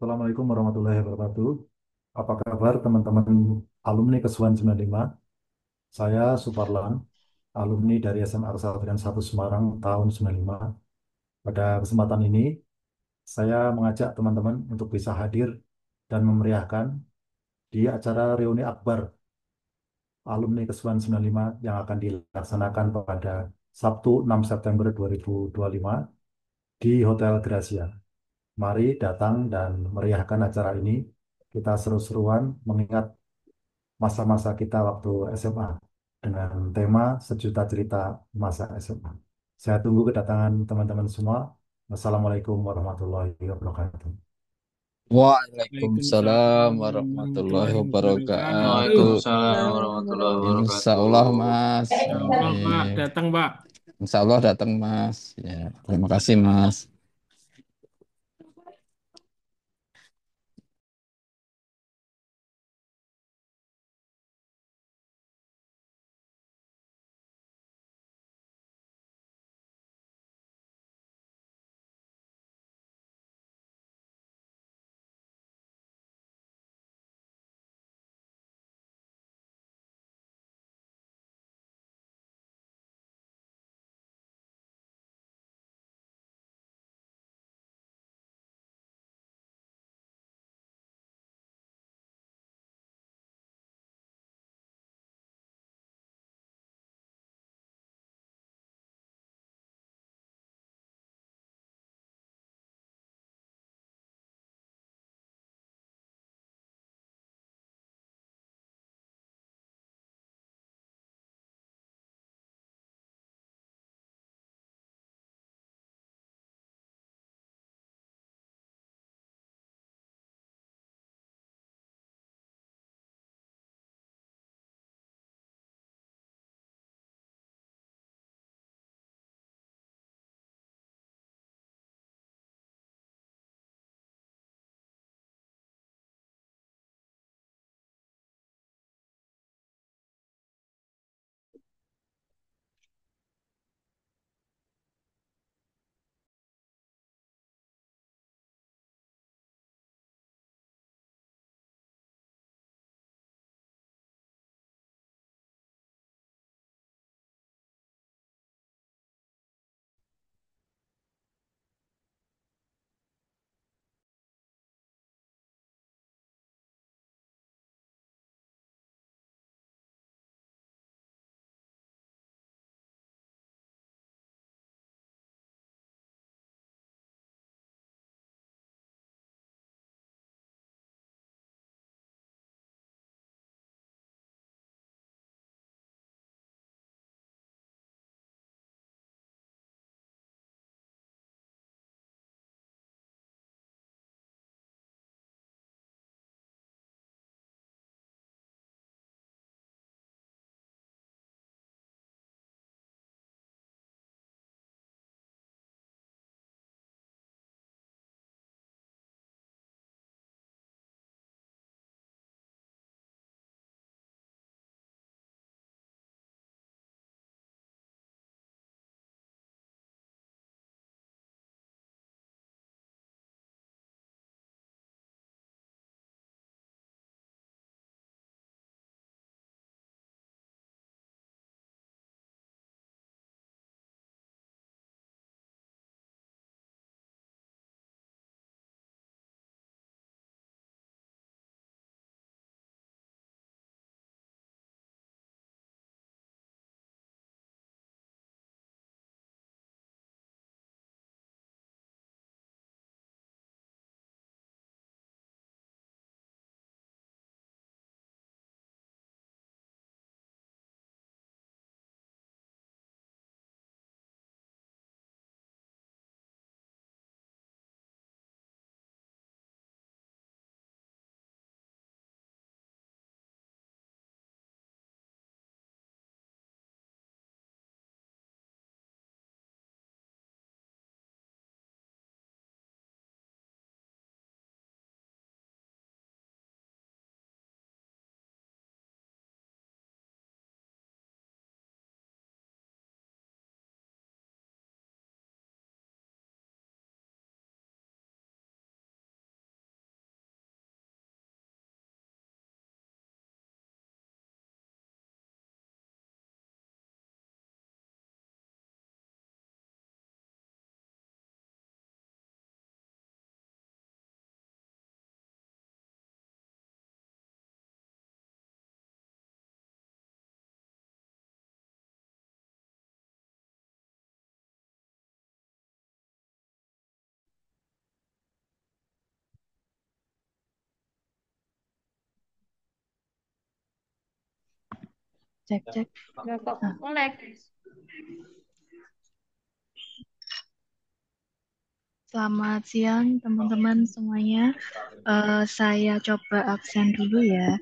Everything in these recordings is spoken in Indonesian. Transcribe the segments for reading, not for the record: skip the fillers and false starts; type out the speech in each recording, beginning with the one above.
Assalamualaikum warahmatullahi wabarakatuh. Apa kabar teman-teman alumni Kesuan 95? Saya Suparlan, alumni dari SMA Kesatria 1 Semarang tahun 95. Pada kesempatan ini, saya mengajak teman-teman untuk bisa hadir dan memeriahkan di acara reuni akbar alumni Kesuan 95 yang akan dilaksanakan pada Sabtu 6 September 2025 di Hotel Gracia. Mari datang dan meriahkan acara ini. Kita seru-seruan mengingat masa-masa kita waktu SMA dengan tema sejuta cerita masa SMA. Saya tunggu kedatangan teman-teman semua. Wassalamualaikum warahmatullahi wabarakatuh. Waalaikumsalam Waalaikumsalam warahmatullahi warahmatullahi wabarakatuh. wabarakatuh. Waalaikumsalam warahmatullahi Insya wabarakatuh. Allah Mas. Ya Allah, Pak, Amin. datang, Pak. Insya Allah datang Mas. Ya, terima kasih Mas. Cek, cek. Nggak kok Nah, nge-lag. selamat siang teman-teman semuanya. Saya coba absen dulu ya.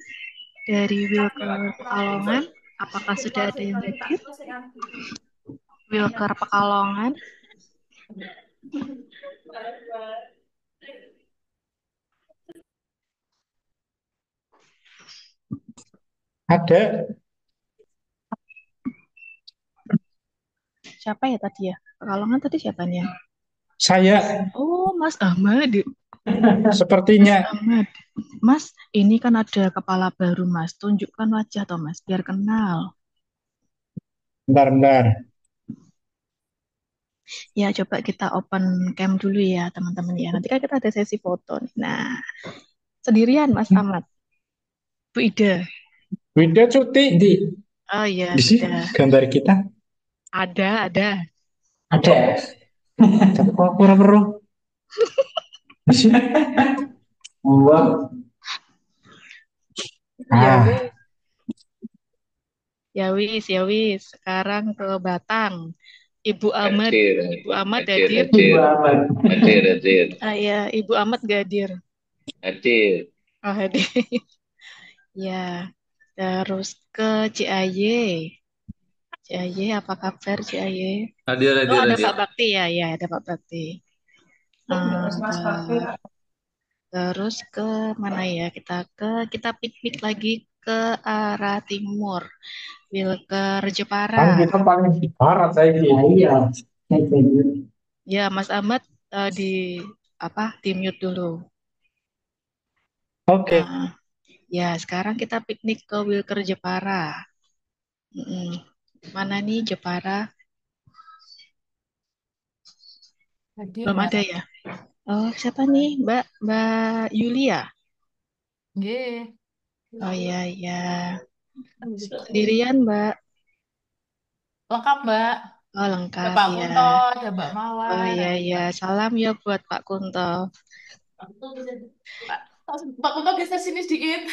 Dari Wilker Pekalongan, apakah sudah ada yang hadir? Wilker Pekalongan. Ada, Siapa ya tadi ya? Pekalongan tadi siapanya? saya Oh, Mas Ahmad. sepertinya. Ahmad. Mas, ini kan ada kepala baru, Mas. Tunjukkan wajah toh, Mas, biar kenal. Bentar. Ya, coba kita open cam dulu ya, teman-teman ya. Nanti kan kita ada sesi foto nih. Nah, sendirian Mas Ahmad. Bu Ida. Winda cuti Oh iya, di sini sudah. gambar kita Ada. ada. Tapi kok pura-pura di sini. Wah. Ya Ah, wis, ya wis. Sekarang ke Batang. Ibu Ahmad, Ibu Ahmad hadir. Hadir. Ah ya, Ibu Ahmad gak hadir. Hadir. Oh, hadir. Ya, terus ke CAY. CAY, apa kabar CAY? Oh, ada Pak Bakti ya, ada Pak Bakti. Terus ke mana ya? Kita piknik lagi ke arah timur. Wilker Jepara. kan kita paling di barat saya ini. Iya. Ya, Mas Ahmad di di mute dulu. Oke. Nah, ya sekarang kita piknik ke Wilker Jepara. Mm-mm. Mana nih Jepara? Hadir Belum nggak? ada ya? Oh, siapa nih? Mbak Yulia. Nggih. Oh iya. Sendirian, Mbak. Lengkap, Mbak. Oh, Ada lengkap Pak ya. Kunto, ada Mbak Oh Mawar. iya. Salam ya buat Pak Kunto. Pak, Pak Kunto geser sini sedikit.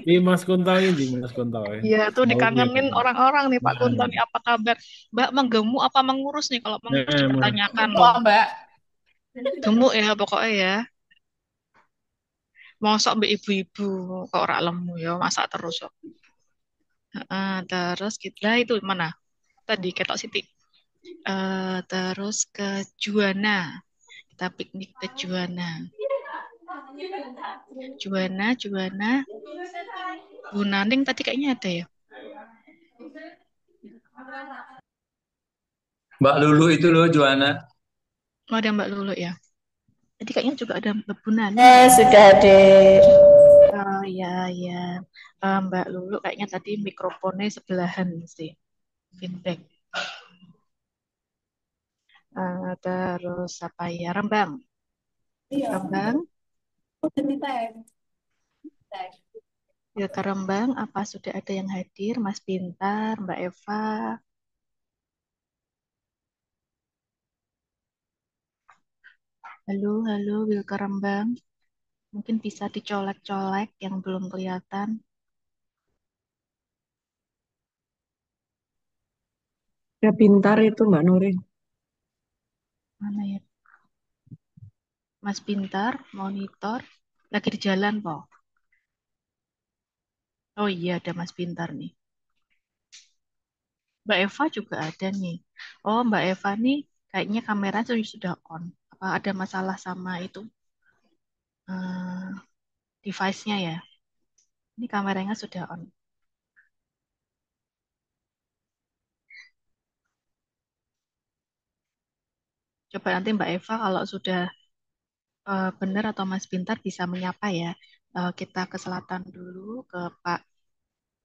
Ini Mas Kunto ini, Mas Kunto. Iya, tuh Oke. dikangenin orang-orang nih Pak Kunto Nah, nih. Apa kabar? Mbak menggemuk apa mengurus nih? Kalau mengurus Mas. dipertanyakan loh. Kok, Mbak? Gemuk ya pokoknya ya. Mosok mbak ibu-ibu kok ora lemu ya, masak terus kok. Terus kita itu mana? Tadi Ketok Siti. Terus ke Juana. Kita piknik ke Juana. Juana. Bu Naning tadi kayaknya ada ya. Mbak Lulu itu loh, Juana. Oh, ada Mbak Lulu ya. Tadi kayaknya juga ada Mbak Bu Naning. Sudah hadir. Oh iya. Mbak Lulu kayaknya tadi mikrofonnya sebelahan sih. Feedback. Terus apa ya? Rembang. Ya, ke Rembang, apa sudah ada yang hadir? Mas Pintar, Mbak Eva. Halo, Wilke Rembang. Mungkin bisa dicolek-colek yang belum kelihatan. Ya pintar itu Mbak Nurin. Mana ya? Mas Pintar, monitor. Lagi di jalan, Po. Oh iya, ada Mas Pintar nih. Mbak Eva juga ada nih. Oh, Mbak Eva nih kayaknya kamera sudah on. Apa ada masalah sama itu device-nya ya? Ini kameranya sudah on. Coba nanti Mbak Eva kalau sudah benar atau Mas Pintar bisa menyapa ya. Kita ke selatan dulu ke Pak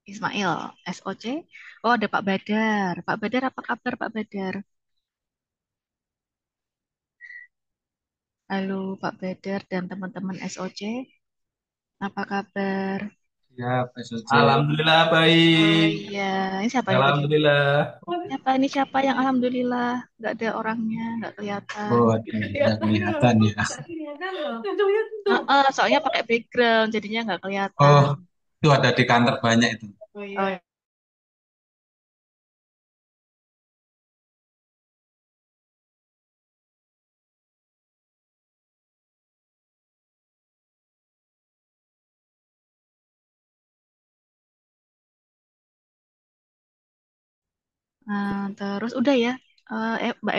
Ismail, SOC. Oh, ada Pak Badar. Pak Badar, apa kabar Pak Badar? Halo Pak Badar dan teman-teman SOC. Apa kabar? Ya, Pak Suci. Alhamdulillah Oh baik. iya, ini siapa ini tadi? Alhamdulillah. Siapa yang alhamdulillah? Nggak ada orangnya, nggak kelihatan. Oh, tidak kelihatan ya. Soalnya pakai background, jadinya nggak kelihatan. Oh, itu ada di kantor banyak itu. Oh Terus udah ya. Mbak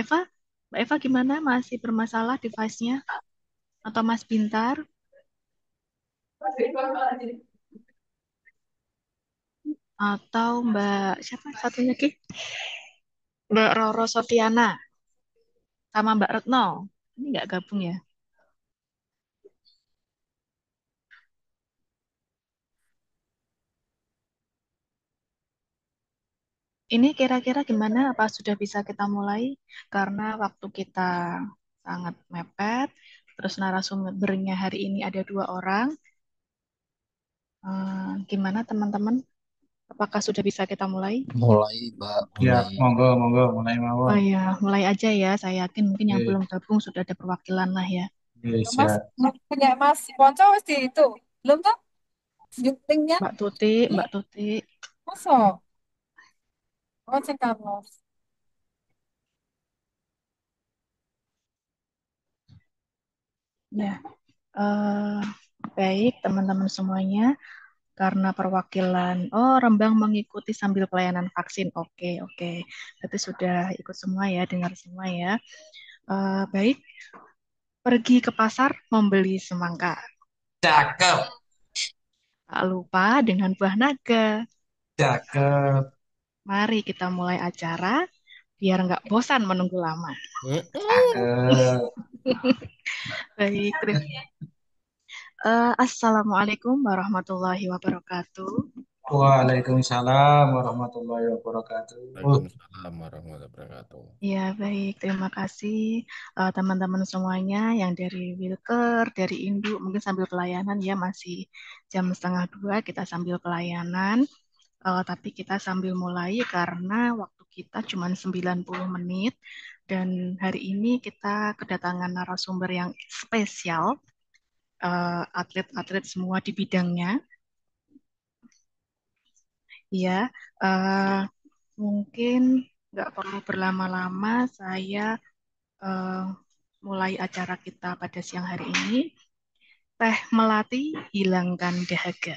Eva gimana? Masih bermasalah device-nya? Atau Mas Bintar? Atau Mbak siapa satunya lagi? Mbak Roro Sofiana sama Mbak Retno. Ini nggak gabung ya? Ini kira-kira gimana? Apa sudah bisa kita mulai? Karena waktu kita sangat mepet. Terus narasumbernya hari ini ada 2 orang. Gimana teman-teman? Apakah sudah bisa kita mulai? Mulai, Mbak, Ya, mulai. monggo, monggo, mulai Oh mawon. ya, mulai aja ya. Saya yakin mungkin yang Oke, belum gabung sudah ada perwakilan lah ya. oke, Mas, siap. punya Mas Ponco wis di itu. Belum tuh syutingnya? Mbak Tuti. Masa? Oh, cek Carlos. Ya, eh, baik teman-teman semuanya. Karena perwakilan, oh Rembang mengikuti sambil pelayanan vaksin. Oke, oke. Berarti sudah ikut semua ya, dengar semua ya. Baik, pergi ke pasar membeli semangka. Cakep, Tak lupa dengan buah naga. cakep. Mari kita mulai acara, biar nggak bosan menunggu lama. Cakep. Baik, Assalamualaikum warahmatullahi wabarakatuh. Waalaikumsalam warahmatullahi wabarakatuh. Waalaikumsalam warahmatullahi wabarakatuh. Ya, baik. Terima kasih teman-teman semuanya yang dari Wilker, dari Induk, mungkin sambil pelayanan ya, masih jam 1:30 kita sambil pelayanan. Tapi kita sambil mulai karena waktu kita cuma 90 menit dan hari ini kita kedatangan narasumber yang spesial, atlet-atlet semua di bidangnya. Ya, mungkin nggak perlu berlama-lama, saya mulai acara kita pada siang hari ini. Teh melati hilangkan dahaga.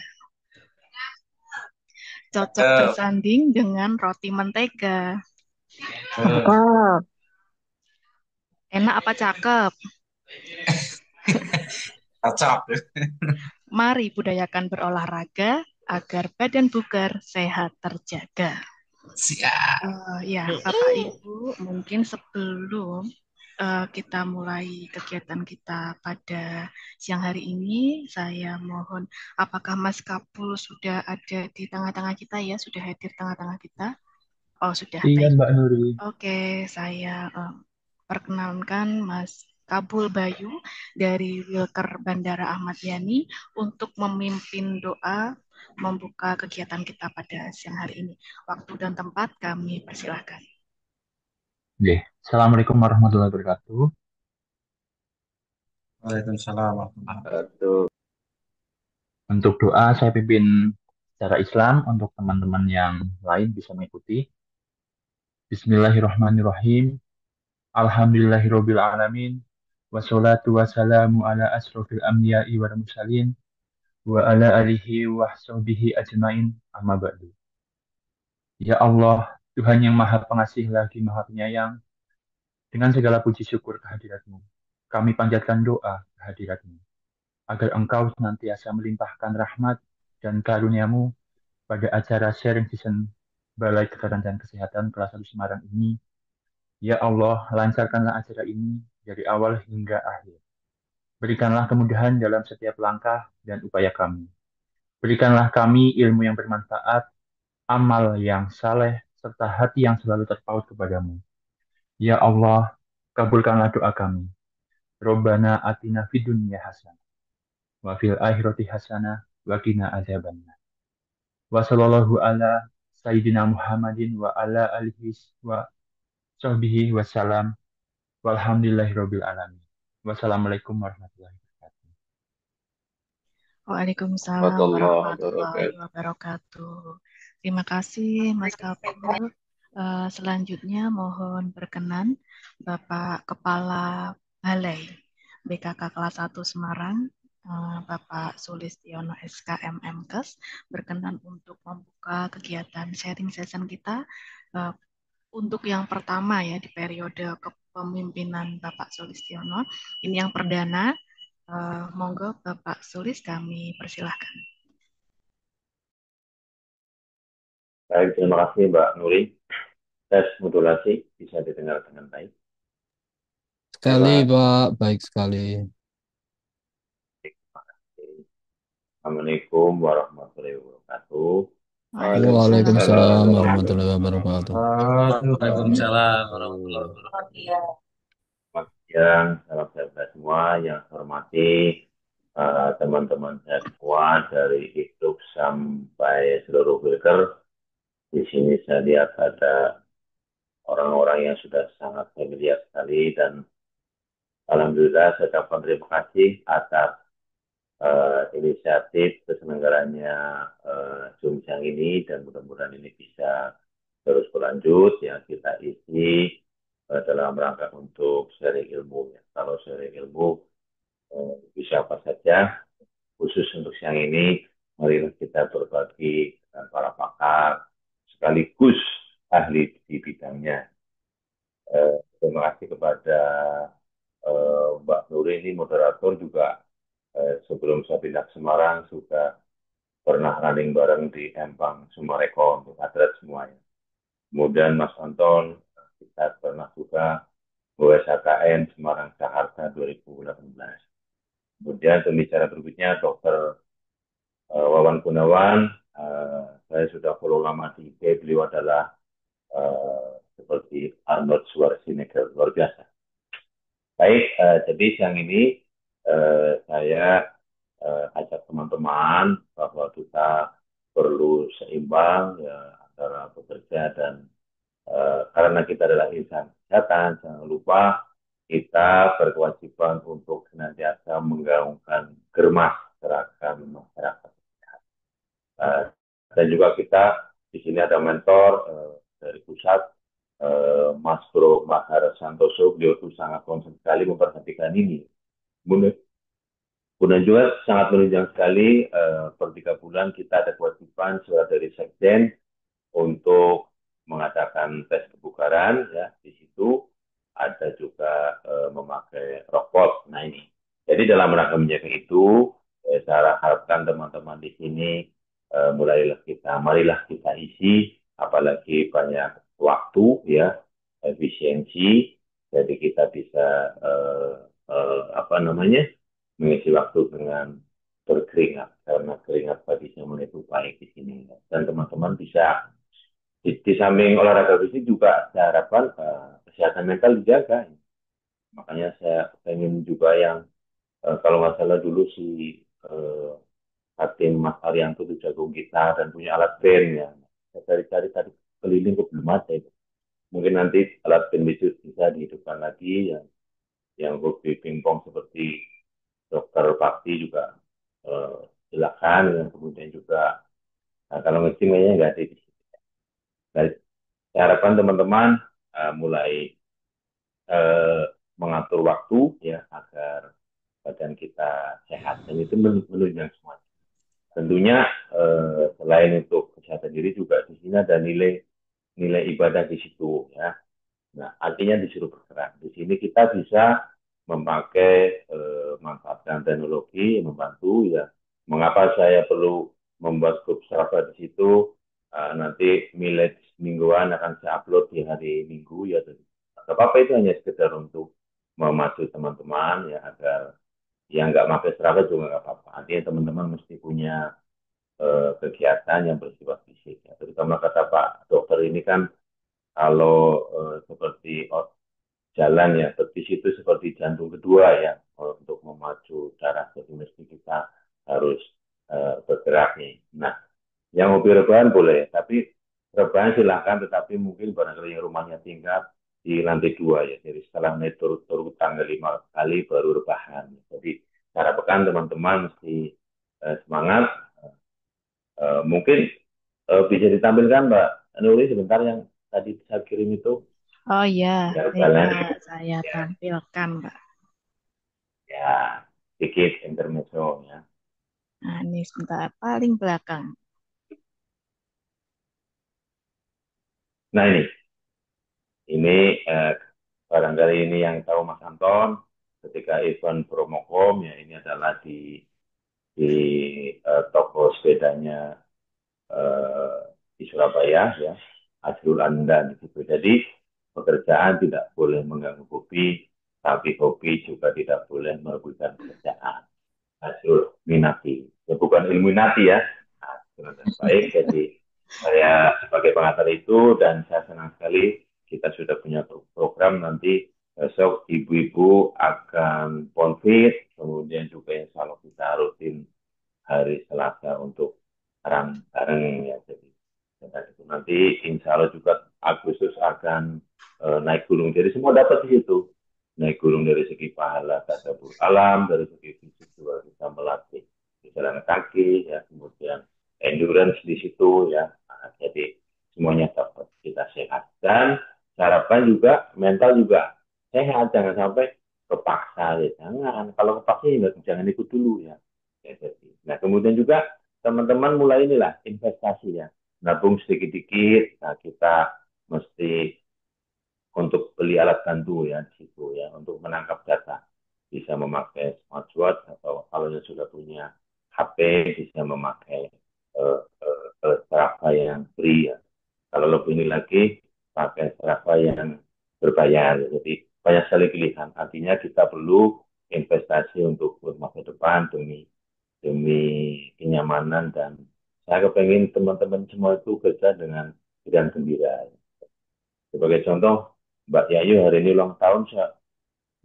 Cocok bersanding dengan roti mentega. Ah, Enak apa cakep? Cakep. Mari budayakan berolahraga agar badan bugar sehat terjaga. Siap. Ya, Bapak Ibu, mungkin sebelum kita mulai kegiatan kita pada siang hari ini, saya mohon, apakah Mas Kapul sudah ada di tengah-tengah kita ya? Sudah hadir di tengah-tengah kita? Oh, sudah. Iya Baik. Mbak Nuri. Oke, saya perkenalkan Mas Kabul Bayu dari Wilker Bandara Ahmad Yani untuk memimpin doa membuka kegiatan kita pada siang hari ini. Waktu dan tempat kami persilahkan. Oke. Assalamualaikum warahmatullahi wabarakatuh. Waalaikumsalam warahmatullahi wabarakatuh. Untuk doa saya pimpin secara Islam untuk teman-teman yang lain bisa mengikuti. Bismillahirrahmanirrahim. Alhamdulillahirabbil alamin. Wassalatu wassalamu ala asrofil anbiya'i wal mursalin wa ala alihi wa sahbihi ajmain amma ba'du. Ya Allah, Tuhan yang Maha Pengasih lagi Maha Penyayang, dengan segala puji syukur kehadirat-Mu, kami panjatkan doa kehadirat-Mu, agar Engkau senantiasa melimpahkan rahmat dan karunia-Mu pada acara sharing season Balai Kesehatan dan Kesehatan kelas 1 Semarang ini. Ya Allah, lancarkanlah acara ini dari awal hingga akhir. Berikanlah kemudahan dalam setiap langkah dan upaya kami. Berikanlah kami ilmu yang bermanfaat, amal yang saleh, serta hati yang selalu terpaut kepadamu. Ya Allah, kabulkanlah doa kami. Robbana atina fid dunya hasanah wa fil akhirati hasanah wa qina adzabannar. Wa sallallahu ala sayyidina Muhammadin wa ala alihi wa sahbihi wasallam. Walhamdulillahirabbil alamin. Wassalamualaikum warahmatullahi wabarakatuh. Waalaikumsalam warahmatullahi wabarakatuh. Terima kasih Mas Kapul. Selanjutnya mohon berkenan Bapak Kepala Balai BKK kelas 1 Semarang, Bapak Sulistiono SKMMkes, berkenan untuk membuka kegiatan sharing session kita untuk yang pertama ya di periode kepemimpinan Bapak Sulistiono, ini yang perdana. Monggo Bapak Sulis kami persilahkan. Baik, terima kasih Mbak Nuri. Tes modulasi bisa didengar dengan baik. Sekali, Pak. Pak. Baik sekali. Assalamualaikum warahmatullahi wabarakatuh. Waalaikumsalam warahmatullahi wabarakatuh. Waalaikumsalam warahmatullahi wabarakatuh. Selamat siang, salam sehat semua. Yang saya hormati teman-teman saya semua dari IKTUK sampai seluruh filter. Di sini saya lihat ada orang-orang yang sudah sangat familiar sekali dan alhamdulillah saya ucapkan terima kasih atas inisiatif terselenggaranya Zoom siang ini dan mudah-mudahan ini bisa terus berlanjut ya kita isi dalam rangka untuk sharing ilmu ya. Kalau sharing ilmu bisa apa saja khusus untuk siang ini mari kita berbagi dengan para pakar sekaligus ahli di bidangnya. Terima kasih kepada Mbak Nuri ini moderator juga sebelum saya pindah ke Semarang sudah pernah running bareng di Empang Sumarekon untuk atlet semuanya. Kemudian Mas Anton kita pernah juga WSKN Semarang Jakarta 2018. Kemudian pembicara berikutnya Dr. Wawan Gunawan, saya sudah follow lama di IG, beliau adalah seperti Arnold Schwarzenegger, luar biasa. Baik, jadi siang ini saya ajak teman-teman bahwa kita perlu seimbang ya, antara bekerja dan karena kita adalah insan kesehatan, jangan lupa kita berkewajiban untuk senantiasa menggaungkan germas seragam masyarakat. Dan juga kita di sini ada mentor dari pusat Mas Bro Mahar Santoso, beliau itu sangat konsen sekali memperhatikan ini. Kemudian juga sangat menunjang sekali per 3 bulan kita ada kewajiban surat dari Sekjen untuk mengadakan tes kebugaran ya di situ ada juga memakai rokok. Nah ini. Jadi dalam rangka menjaga itu saya harapkan teman-teman di sini marilah kita isi apalagi banyak waktu ya efisiensi jadi kita bisa mengisi waktu dengan berkeringat karena keringat bagi semua itu baik di sini dan teman-teman bisa di samping olahraga fisik juga saya harapkan kesehatan mental dijaga. Makanya saya ingin juga yang kalau nggak salah dulu si Hatim Mas Arianto itu jago gitar dan punya alat band ya. Saya cari-cari tadi keliling kok belum ada itu. Mungkin nanti alat band itu bisa dihidupkan lagi yang hobi pingpong seperti Dokter Bakti juga silakan yang kemudian juga kalau nge-gym kayaknya nggak ada di sini. Nah, saya harapkan teman-teman mulai mengatur waktu ya agar badan kita sehat dan itu menunjang semuanya. Tentunya selain untuk kesehatan diri juga di sini ada nilai ibadah di situ ya. Nah, artinya disuruh bergerak. Di sini kita bisa memakai manfaatkan teknologi membantu ya. Mengapa saya perlu membuat grup sahabat di situ? Nanti milet mingguan akan saya upload di hari Minggu ya. Apa-apa itu hanya sekedar untuk memacu teman-teman ya agar yang nggak pakai seragam juga nggak apa-apa. Artinya teman-teman mesti punya kegiatan yang bersifat fisik. Ya. Terutama kata Pak Dokter ini kan kalau seperti jalan ya, betis itu seperti jantung kedua ya untuk memacu darah. Jadi mesti kita harus bergerak nih. Nah, yang hobi rebahan boleh, tapi rebahan silahkan, tetapi mungkin barangkali yang rumahnya tingkat di lantai 2 ya. Jadi setelah naik turut tanggal 5 kali baru rebahan. Jadi cara pekan teman-teman mesti semangat. Mungkin bisa ditampilkan Mbak Nuri sebentar yang tadi saya kirim itu. Oh iya, Jalan. saya tampilkan, Mbak. Ya, sedikit intermezzo ya. Nah, ini sebentar paling belakang. Nah ini, Ini barangkali ini yang tahu Mas Anton, ketika event Promocom ya ini adalah di toko sepedanya eh, di Surabaya ya, Azrul Anda di situ. Jadi pekerjaan tidak boleh mengganggu hobi, tapi hobi juga tidak boleh merugikan pekerjaan. Azrul Minati, ya bukan Illuminati ya. Nah, baik, jadi saya sebagai pengantar itu dan saya senang sekali kita sudah punya program nanti besok ibu-ibu akan konfit, kemudian juga insya Allah kita rutin hari Selasa untuk bareng ya. Jadi itu nanti insya Allah juga Agustus akan naik gunung. Jadi semua dapat di situ. Naik gunung dari segi pahala, tadabbur alam, dari segi fisik juga kita melatih jalan kaki, ya kemudian endurance di situ ya. Nah, jadi semuanya dapat kita sehat dan harapan juga mental juga sehat, jangan sampai kepaksa ya jangan. Kalau kepaksa ya jangan ikut dulu ya. Ya, jadi. Nah kemudian juga teman-teman mulai inilah investasi ya, nabung sedikit-sedikit. Nah kita mesti untuk beli alat bantu ya di situ ya untuk menangkap data, bisa memakai smartwatch atau kalau yang sudah punya HP bisa memakai Strava yang free ya. Kalau lebih ini lagi pakai Strava yang berbayar. Jadi banyak sekali pilihan. Artinya kita perlu investasi untuk masa depan demi demi kenyamanan dan saya kepengen teman-teman semua itu kerja dengan gembira. Sebagai contoh, Mbak Yayu hari ini ulang tahun, saya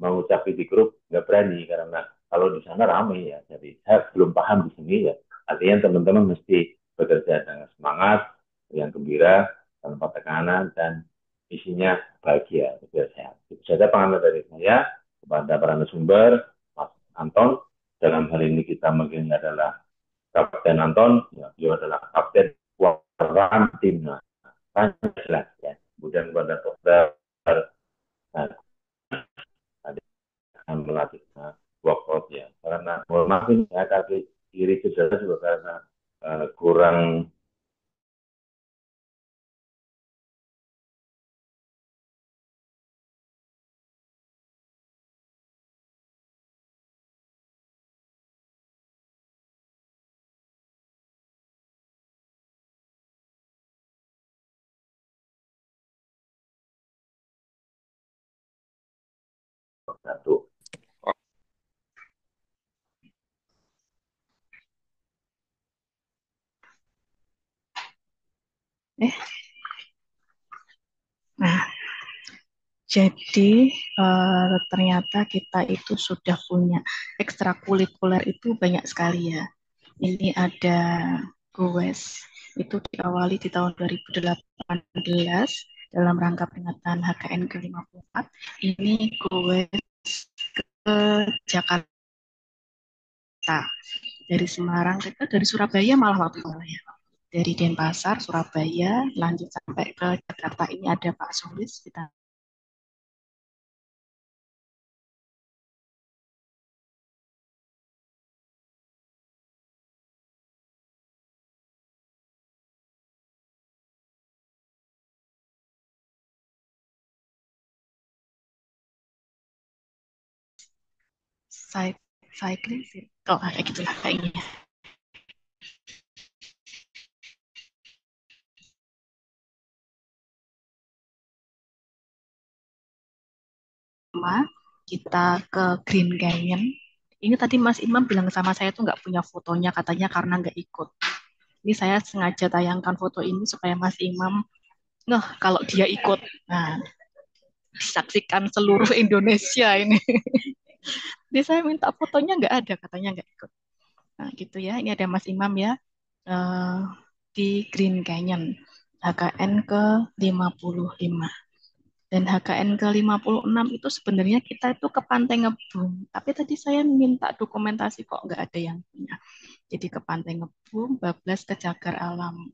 mengucapkan di grup nggak berani karena kalau di sana ramai ya. Jadi saya belum paham di sini ya. Artinya teman-teman mesti bekerja dengan semangat, yang gembira, tanpa tekanan dan isinya bahagia, biar sehat. Itu saja pengantar dari saya kepada para narasumber, Mas Anton. Dalam hal ini kita mungkin adalah Kapten Anton, ya, beliau adalah Kapten Waran Timnas Pancasila. Ya. Kemudian kepada Dokter nah, akan melatih workout ya. Karena mohon maaf ini ya kaki kiri cedera juga karena kurang satu. Nah, jadi ternyata kita itu sudah punya ekstrakurikuler itu banyak sekali ya. Ini ada GOES, itu diawali di tahun 2018 dalam rangka peringatan HKN ke-54. Ini GOES ke Jakarta. Dari Semarang, dari Surabaya malah waktu itu ya. Dari Denpasar, Surabaya, lanjut sampai ke Jakarta. Ini ada Pak Sulis, kita cycling circle, kayak gitulah kayaknya. Kita ke Green Canyon. Ini tadi Mas Imam bilang sama saya tuh nggak punya fotonya katanya karena nggak ikut. Ini saya sengaja tayangkan foto ini supaya Mas Imam kalau dia ikut. Nah, disaksikan seluruh Indonesia ini. Jadi saya minta fotonya nggak ada, katanya nggak ikut. Nah gitu ya, ini ada Mas Imam ya di Green Canyon HKN ke-55. Dan HKN ke-56 itu sebenarnya kita itu ke Pantai Ngebum. Tapi tadi saya minta dokumentasi kok nggak ada yang punya. Jadi ke Pantai Ngebum, bablas ke Cagar Alam.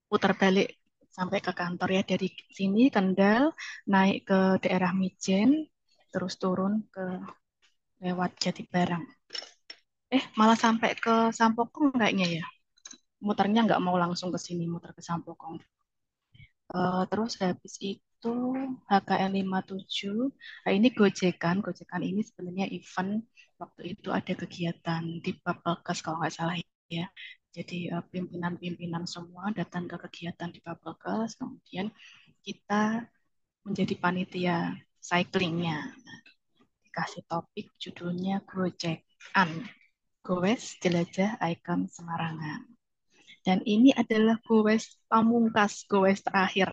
Putar balik sampai ke kantor ya. Dari sini Kendal, naik ke daerah Mijen, terus turun ke lewat Jatibarang. Malah sampai ke Sampokong kayaknya ya. Muternya nggak mau langsung ke sini, muter ke Sampokong. Terus habis itu HKN 57, nah ini Gojekan. Gojekan ini sebenarnya event waktu itu ada kegiatan di Bapelkes kalau nggak salah ya. Jadi pimpinan-pimpinan semua datang ke kegiatan di Bapelkes, kemudian kita menjadi panitia cyclingnya. Dikasih topik judulnya Gojekan, Goes Jelajah Ikon Semarangan. Dan ini adalah goes pamungkas, goes terakhir.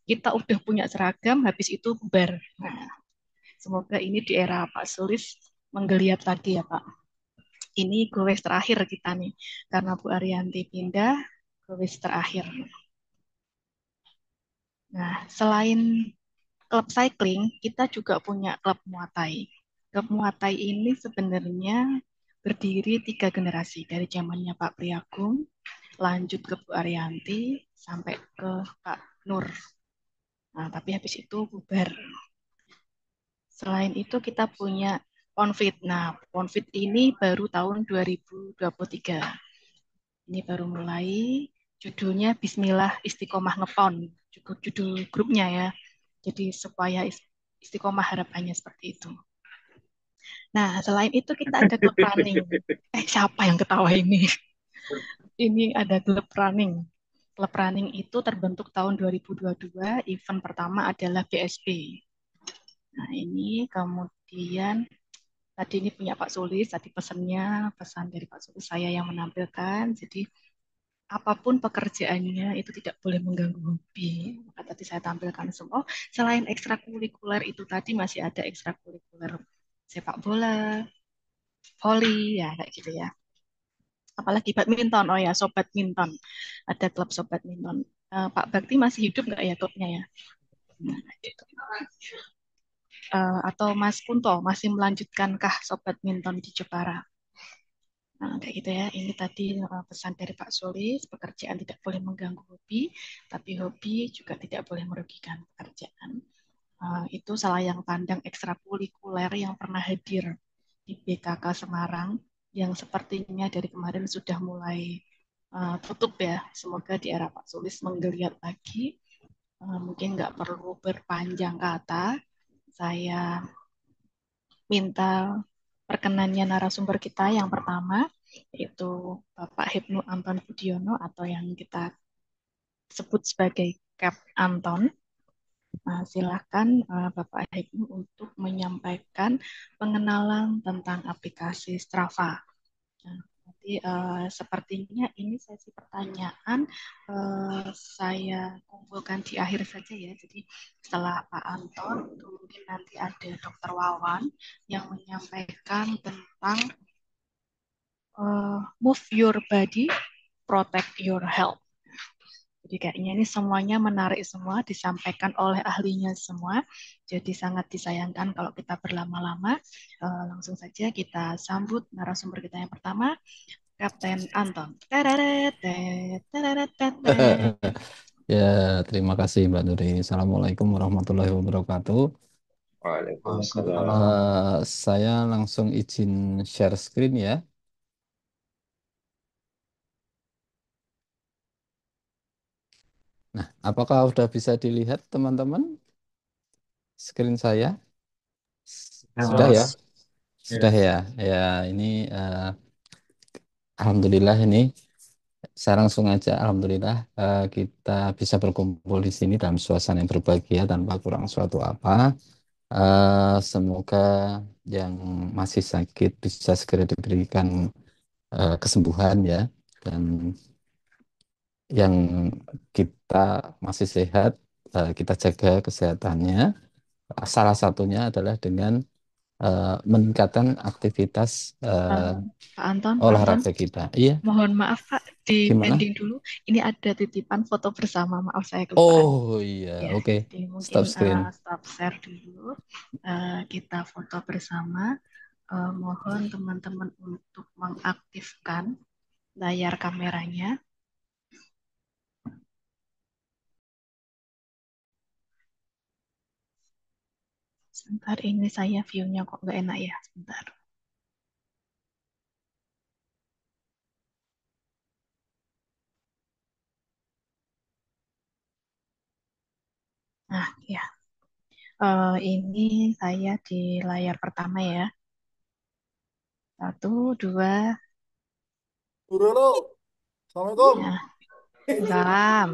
Kita udah punya seragam, habis itu bubar. Nah, semoga ini di era Pak Sulis menggeliat lagi ya Pak. Ini goes terakhir kita nih. Karena Bu Ariyanti pindah, goes terakhir. Nah, selain klub cycling, kita juga punya klub Muay Thai. Klub Muay Thai ini sebenarnya berdiri 3 generasi. Dari zamannya Pak Priagung, lanjut ke Bu Ariyanti, sampai ke Pak Nur. Nah, tapi habis itu bubar. Selain itu kita punya Ponfit. Nah, Ponfit ini baru tahun 2023. Ini baru mulai. Judulnya Bismillah Istiqomah Ngepon. Judul grupnya ya. Jadi supaya istiqomah harapannya seperti itu. Nah, selain itu kita ada klub running. Siapa yang ketawa ini? Ini ada klub running. Klub running itu terbentuk tahun 2022. Event pertama adalah BSP. Nah, ini kemudian tadi ini punya Pak Sulis, tadi pesan dari Pak Sulis saya yang menampilkan. Jadi apapun pekerjaannya itu tidak boleh mengganggu hobi. Maka tadi saya tampilkan semua. Selain ekstrakurikuler itu tadi masih ada ekstrakurikuler sepak bola, voli, ya kayak gitu ya. Apalagi badminton, oh ya, sobat minton. Ada klub sobat minton. Pak Bakti masih hidup nggak ya klubnya ya? Nah, gitu. Atau Mas Kunto masih melanjutkankah sobat minton di Jepara? Nah, kayak gitu ya. Ini tadi pesan dari Pak Sulis, pekerjaan tidak boleh mengganggu hobi, tapi hobi juga tidak boleh merugikan pekerjaan. Itu salah yang pandang ekstrakurikuler yang pernah hadir di BKK Semarang, yang sepertinya dari kemarin sudah mulai tutup ya. Semoga di era Pak Sulis menggeliat lagi. Mungkin nggak perlu berpanjang kata. Saya minta perkenannya narasumber kita yang pertama, yaitu Bapak Hipnu Anton Budiono atau yang kita sebut sebagai Cap Anton. Nah, silakan Bapak Hipnu untuk menyampaikan pengenalan tentang aplikasi Strava. Nah, nanti sepertinya ini sesi pertanyaan saya kumpulkan di akhir saja ya. Jadi setelah Pak Anton, itu mungkin nanti ada Dokter Wawan yang menyampaikan tentang move your body, protect your health. Jadi kayaknya ini semuanya menarik semua, disampaikan oleh ahlinya semua. Jadi sangat disayangkan kalau kita berlama-lama. Langsung saja kita sambut narasumber kita yang pertama, Kapten Anton. Ya, terima kasih Mbak Nuri. Assalamualaikum warahmatullahi wabarakatuh. Waalaikumsalam. Saya langsung izin share screen ya. Nah, apakah sudah bisa dilihat teman-teman screen saya? Sudah ya? Sudah ya. Ya, ini alhamdulillah ini saya langsung aja alhamdulillah kita bisa berkumpul di sini dalam suasana yang berbahagia tanpa kurang suatu apa. Semoga yang masih sakit bisa segera diberikan kesembuhan ya, dan yang kita masih sehat kita jaga kesehatannya. Salah satunya adalah dengan meningkatkan aktivitas Pak Anton, olahraga kita. Iya, mohon maaf Pak, di gimana? pending dulu. Ini ada titipan foto bersama, maaf saya kelupaan. Oh iya, Ya, oke. jadi mungkin Stop screen. stop share dulu. Kita foto bersama. Mohon teman-teman untuk mengaktifkan layar kameranya. Sebentar, ini saya view-nya kok nggak enak ya. Sebentar. Nah, ya. Ini saya di layar pertama ya. 1, 2, Halo, Assalamualaikum. ya. Salam.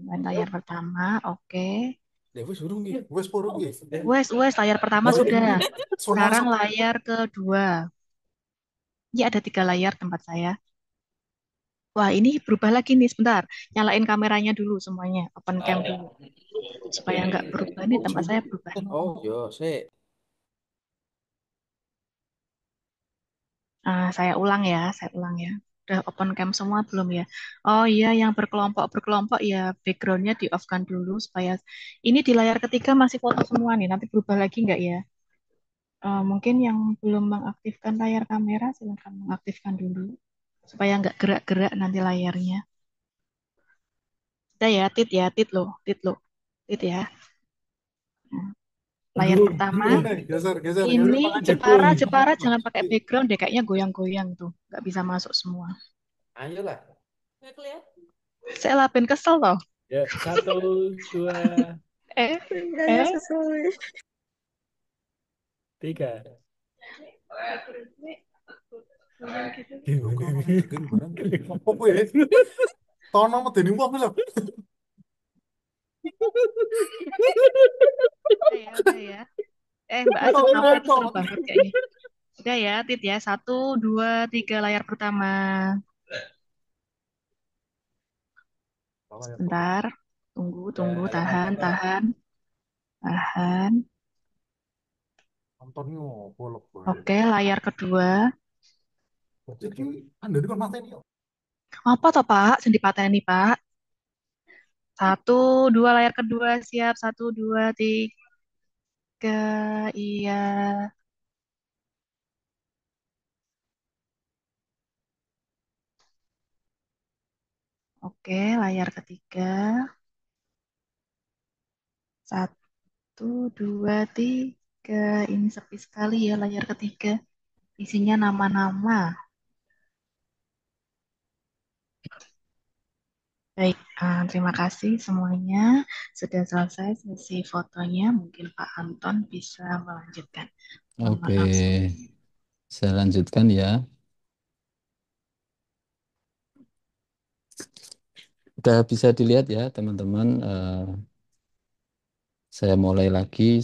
Layar pertama, oke. Wes purung nggih. Wes, layar pertama Lah, sudah. sono Sekarang sama layar kedua. Ya, ada 3 layar tempat saya. Wah, ini berubah lagi nih, sebentar. Nyalain kameranya dulu semuanya, open cam dulu. Supaya nggak berubah nih, tempat saya berubah nih. Oh, yo, sik. Saya ulang ya, saya ulang ya. Udah open cam semua belum ya? Oh iya, yang berkelompok-berkelompok ya, backgroundnya di off kan dulu supaya ini di layar ketiga masih foto semua nih. Nanti berubah lagi nggak ya? Mungkin yang belum mengaktifkan layar kamera, silakan mengaktifkan dulu supaya nggak gerak-gerak nanti layarnya. Udah ya, tit loh, tit ya. Nah, layar Aduh, pertama, geser, geser, geser. ini Jepara jangan pakai background deh, kayaknya goyang-goyang tuh, nggak bisa masuk semua. Ayolah. Nggak kelihatan. Saya lapin kesel toh. Ya, 1, 2, Eh, Tinggalnya eh, sesuai. 3. Apa ya? Tahun nama Deni Wah belum? udah ya. Mbak Ajeng Tahun kenapa kesel rekor. banget kayaknya. Udah ya, Tit ya. 1, 2, 3 layar pertama. Sebentar. Tunggu, tahan, tahan, tahan. Antonio bolok gue. Oke, layar kedua. Jadi Anda itu kan mateni. Apa toh Pak? Sing dipateni Pak. 1, 2 layar kedua siap. 1, 2, 3. Iya. Oke, layar ketiga. 1, 2, 3. Ini sepi sekali ya layar ketiga. Isinya nama-nama. Baik, terima kasih semuanya. Sudah selesai sesi fotonya. Mungkin Pak Anton bisa melanjutkan. Mohon Oke, maaf sebelumnya. saya lanjutkan ya. Udah bisa dilihat ya teman-teman. Saya mulai lagi.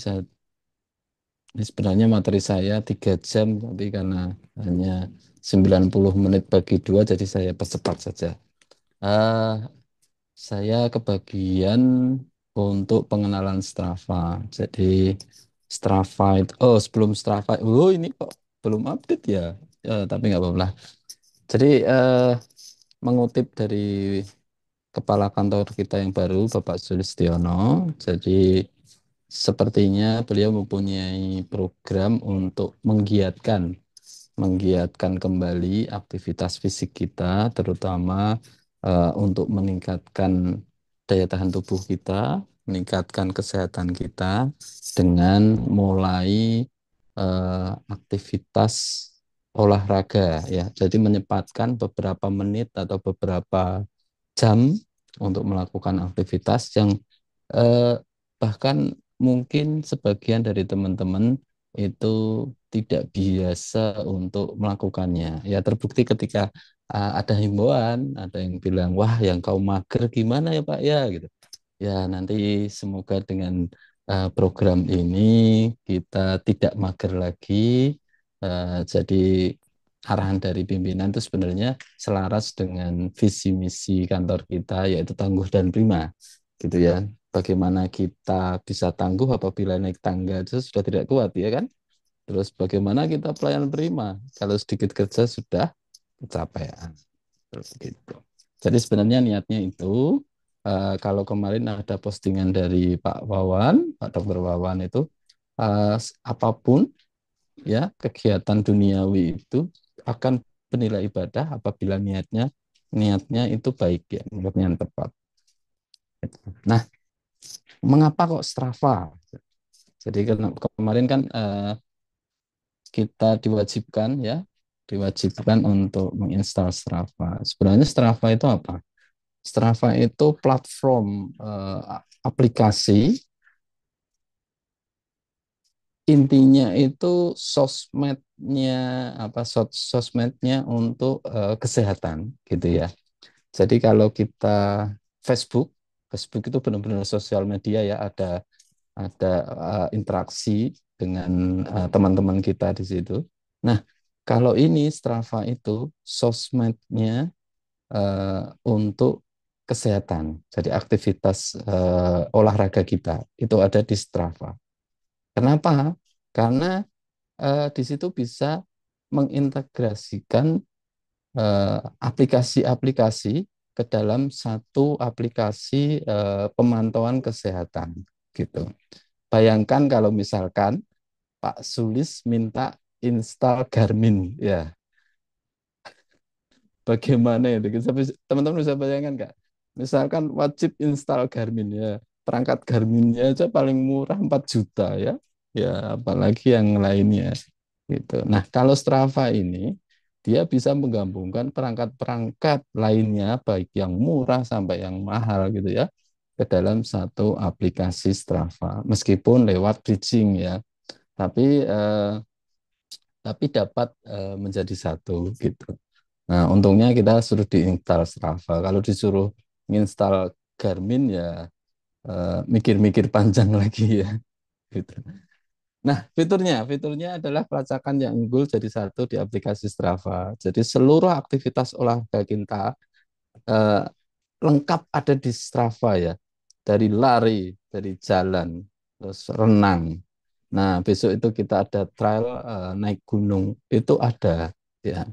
Ini sebenarnya materi saya 3 jam, tapi karena hanya 90 menit bagi 2, jadi saya percepat saja. Eh, saya kebagian untuk pengenalan Strava. Jadi Strava itu, sebelum Strava, ini kok belum update ya? Tapi nggak apa-apa lah. Jadi mengutip dari kepala kantor kita yang baru, Bapak Sulistiono. Jadi sepertinya beliau mempunyai program untuk menggiatkan kembali aktivitas fisik kita, terutama untuk meningkatkan daya tahan tubuh kita, meningkatkan kesehatan kita dengan mulai aktivitas olahraga ya. Jadi menyempatkan beberapa menit atau beberapa jam untuk melakukan aktivitas yang eh, bahkan mungkin sebagian dari teman-teman itu tidak biasa untuk melakukannya. Ya terbukti ketika ada himbauan, ada yang bilang, wah yang kau mager gimana ya Pak ya gitu. Ya nanti semoga dengan program ini kita tidak mager lagi. Jadi arahan dari pimpinan itu sebenarnya selaras dengan visi misi kantor kita yaitu tangguh dan prima gitu ya. Bagaimana kita bisa tangguh apabila naik tangga itu sudah tidak kuat ya kan? Terus bagaimana kita pelayan prima kalau sedikit kerja sudah kecapean. Terus gitu. Jadi sebenarnya niatnya itu kalau kemarin ada postingan dari Pak Wawan, Pak Dokter Wawan itu apapun ya kegiatan duniawi itu akan bernilai ibadah apabila niatnya itu baik ya, niatnya yang tepat. Nah, mengapa kok Strava? Jadi kemarin kan kita diwajibkan untuk menginstal Strava. Sebenarnya Strava itu apa? Strava itu platform aplikasi, intinya itu sosmednya untuk kesehatan gitu ya. Jadi kalau kita Facebook, Facebook itu benar-benar sosial media ya, ada interaksi dengan teman-teman kita di situ. Nah, kalau ini Strava itu sosmednya untuk kesehatan. Jadi aktivitas olahraga kita itu ada di Strava. Kenapa? Karena di situ bisa mengintegrasikan aplikasi-aplikasi ke dalam satu aplikasi pemantauan kesehatan gitu. Bayangkan kalau misalkan Pak Sulis minta install Garmin, ya bagaimana itu? Teman-teman bisa bayangkan nggak? Misalkan wajib install Garmin ya, perangkat Garminnya aja paling murah 4 juta ya, ya apalagi yang lainnya gitu. Nah kalau Strava ini dia bisa menggabungkan perangkat-perangkat lainnya baik yang murah sampai yang mahal gitu ya ke dalam satu aplikasi Strava, meskipun lewat bridging ya, tapi dapat menjadi satu gitu. Nah, untungnya kita suruh diinstal Strava. Kalau disuruh nginstal Garmin ya mikir-mikir panjang lagi ya gitu. Nah, fiturnya adalah pelacakan yang unggul jadi satu di aplikasi Strava. Jadi seluruh aktivitas olahraga kita eh, lengkap ada di Strava ya. Dari lari, dari jalan, terus renang. Nah, besok itu kita ada trail naik gunung, itu ada ya.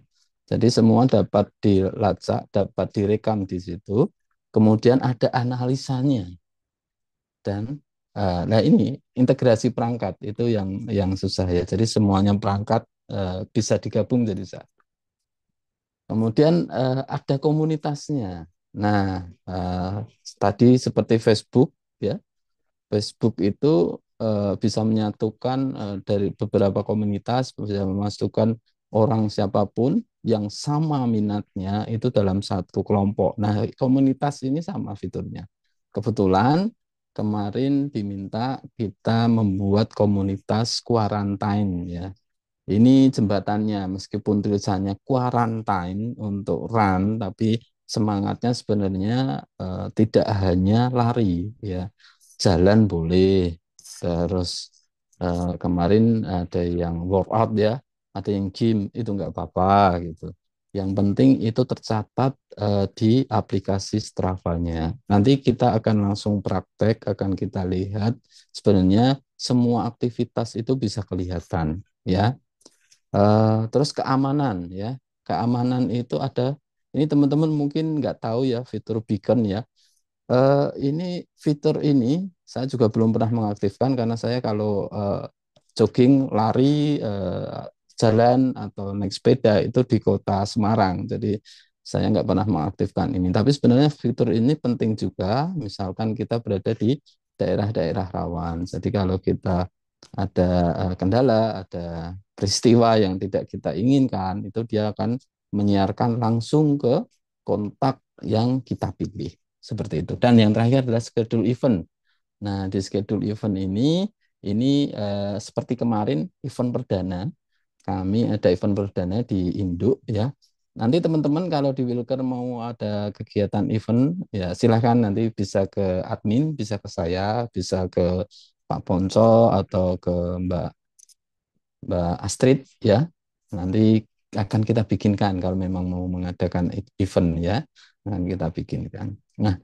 Jadi semua dapat dilacak, dapat direkam di situ. Kemudian ada analisanya dan nah ini integrasi perangkat itu yang susah ya. Jadi semuanya perangkat bisa digabung jadi satu. Kemudian ada komunitasnya. Nah, tadi seperti Facebook ya. Facebook itu bisa menyatukan dari beberapa komunitas, bisa memasukkan orang siapapun yang sama minatnya itu dalam satu kelompok. Nah, komunitas ini sama fiturnya. Kebetulan kemarin diminta kita membuat komunitas quarantine ya. Ini jembatannya, meskipun tulisannya quarantine untuk run, tapi semangatnya sebenarnya tidak hanya lari ya, jalan boleh, terus kemarin ada yang workout ya, ada yang gym itu nggak apa-apa gitu. Yang penting itu tercatat di aplikasi Strava-nya. Nanti kita akan langsung praktek, akan kita lihat sebenarnya semua aktivitas itu bisa kelihatan ya. Terus keamanan ya, keamanan itu ada. Ini teman-teman mungkin nggak tahu ya fitur beacon ya. Ini fitur ini saya juga belum pernah mengaktifkan karena saya kalau jogging, lari, jalan atau naik sepeda itu di kota Semarang. Jadi saya nggak pernah mengaktifkan ini. Tapi sebenarnya fitur ini penting juga. Misalkan kita berada di daerah-daerah rawan. Jadi kalau kita ada kendala, ada peristiwa yang tidak kita inginkan, itu dia akan menyiarkan langsung ke kontak yang kita pilih. Seperti itu. Dan yang terakhir adalah schedule event. Nah, di schedule event ini seperti kemarin event perdana, kami ada event perdana di Induk ya. Nanti teman-teman kalau di Wilker mau ada kegiatan event, ya silahkan nanti bisa ke admin, bisa ke saya, bisa ke Pak Ponco atau ke Mbak Astrid ya. Nanti akan kita bikinkan kalau memang mau mengadakan event ya, akan kita bikinkan. Nah,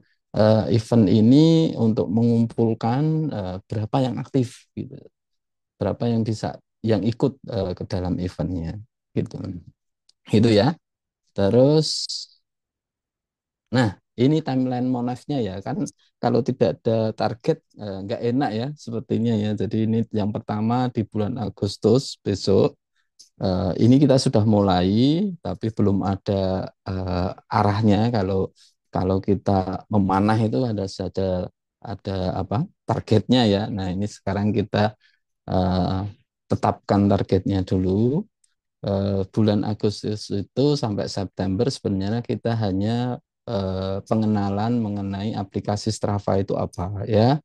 event ini untuk mengumpulkan berapa yang aktif gitu. Berapa yang bisa yang ikut ke dalam eventnya gitu. Itu ya. Terus nah, ini timeline Monef-nya ya kan kalau tidak ada target nggak enak ya sepertinya ya. Jadi ini yang pertama di bulan Agustus besok. Ini kita sudah mulai, tapi belum ada arahnya. Kalau kita memanah itu ada apa targetnya ya. Nah ini sekarang kita eh, tetapkan targetnya dulu. Bulan Agustus itu sampai September sebenarnya kita hanya pengenalan mengenai aplikasi Strava itu apa ya.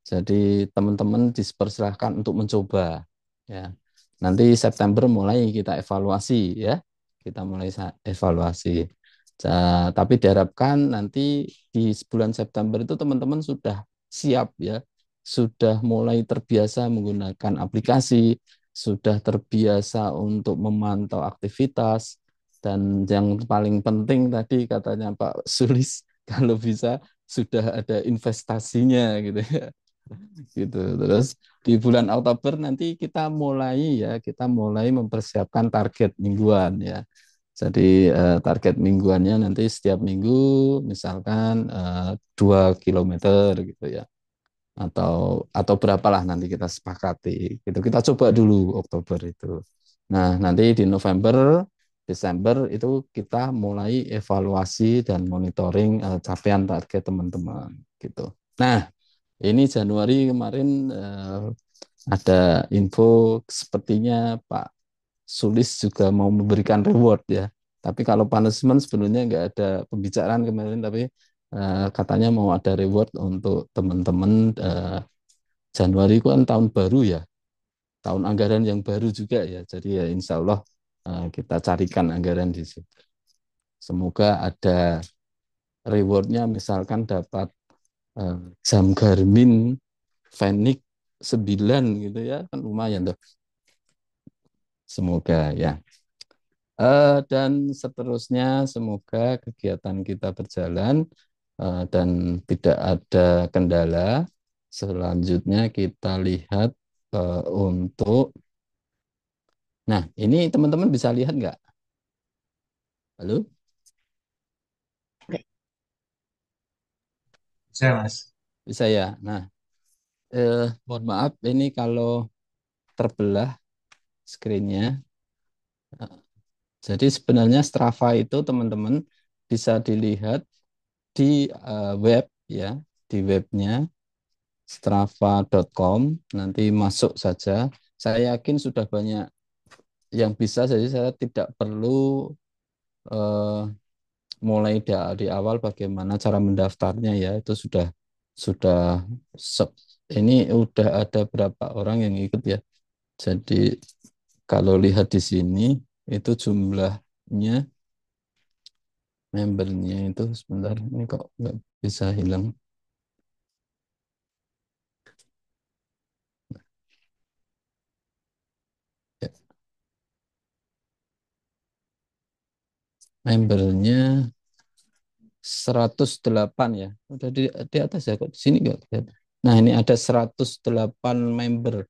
Jadi teman-teman dipersilahkan untuk mencoba ya. Nanti September mulai kita evaluasi ya. Kita mulai evaluasi. Tapi diharapkan nanti di bulan September itu teman-teman sudah siap ya. Sudah mulai terbiasa menggunakan aplikasi, sudah terbiasa untuk memantau aktivitas, dan yang paling penting tadi katanya Pak Sulis kalau bisa sudah ada investasinya gitu ya. Gitu. Terus di bulan Oktober nanti kita mulai mempersiapkan target mingguan ya. Jadi target mingguannya nanti setiap minggu misalkan 2 kilometer gitu ya. Atau berapalah nanti kita sepakati. Gitu. Kita coba dulu Oktober itu. Nah, nanti di November, Desember itu kita mulai evaluasi dan monitoring capaian target teman-teman gitu. Nah, ini Januari kemarin ada info sepertinya Pak Sulis juga mau memberikan reward ya. Tapi kalau punishment sebenarnya nggak ada pembicaraan kemarin, tapi katanya mau ada reward untuk teman-teman. Januari itu kan tahun baru ya, tahun anggaran yang baru juga ya. Jadi ya insya Allah kita carikan anggaran di situ. Semoga ada rewardnya, misalkan dapat jam Garmin Fenix 9 gitu ya, kan lumayan tuh. Semoga ya. Dan seterusnya semoga kegiatan kita berjalan dan tidak ada kendala. Selanjutnya kita lihat untuk, nah ini teman-teman bisa lihat nggak? Halo? Saya Mas. Bisa ya? Nah, mohon maaf ini kalau terbelah screen-nya. Jadi sebenarnya Strava itu teman-teman bisa dilihat di web ya, di webnya strava.com, nanti masuk saja. Saya yakin sudah banyak yang bisa, jadi saya tidak perlu eh, mulai di awal bagaimana cara mendaftarnya ya, itu sudah ini udah ada berapa orang yang ikut ya. Jadi kalau lihat di sini itu jumlahnya, membernya itu sebentar, ini kok nggak bisa hilang. Ya, membernya 108 ya. Udah di atas ya, kok di sini nggak kelihatan. Nah, ini ada 108 member.